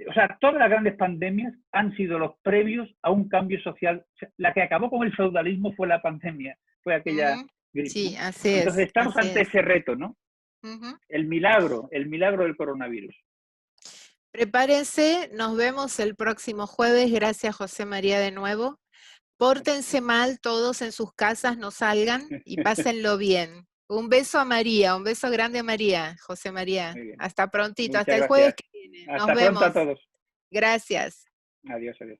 O sea, todas las grandes pandemias han sido los previos a un cambio social. La que acabó con el feudalismo fue la pandemia, fue aquella gripe, Sí, ¿no? así Entonces es, estamos así ante es. ese reto, ¿no? El milagro del coronavirus. Prepárense, nos vemos el próximo jueves. Gracias, José María, de nuevo. Pórtense mal todos en sus casas, no salgan y pásenlo bien. Un beso a María, un beso grande a María, José María. Muy bien. Hasta prontito, hasta Muchas el jueves gracias. que viene. Nos Hasta pronto a vemos. todos. Gracias. Adiós, adiós.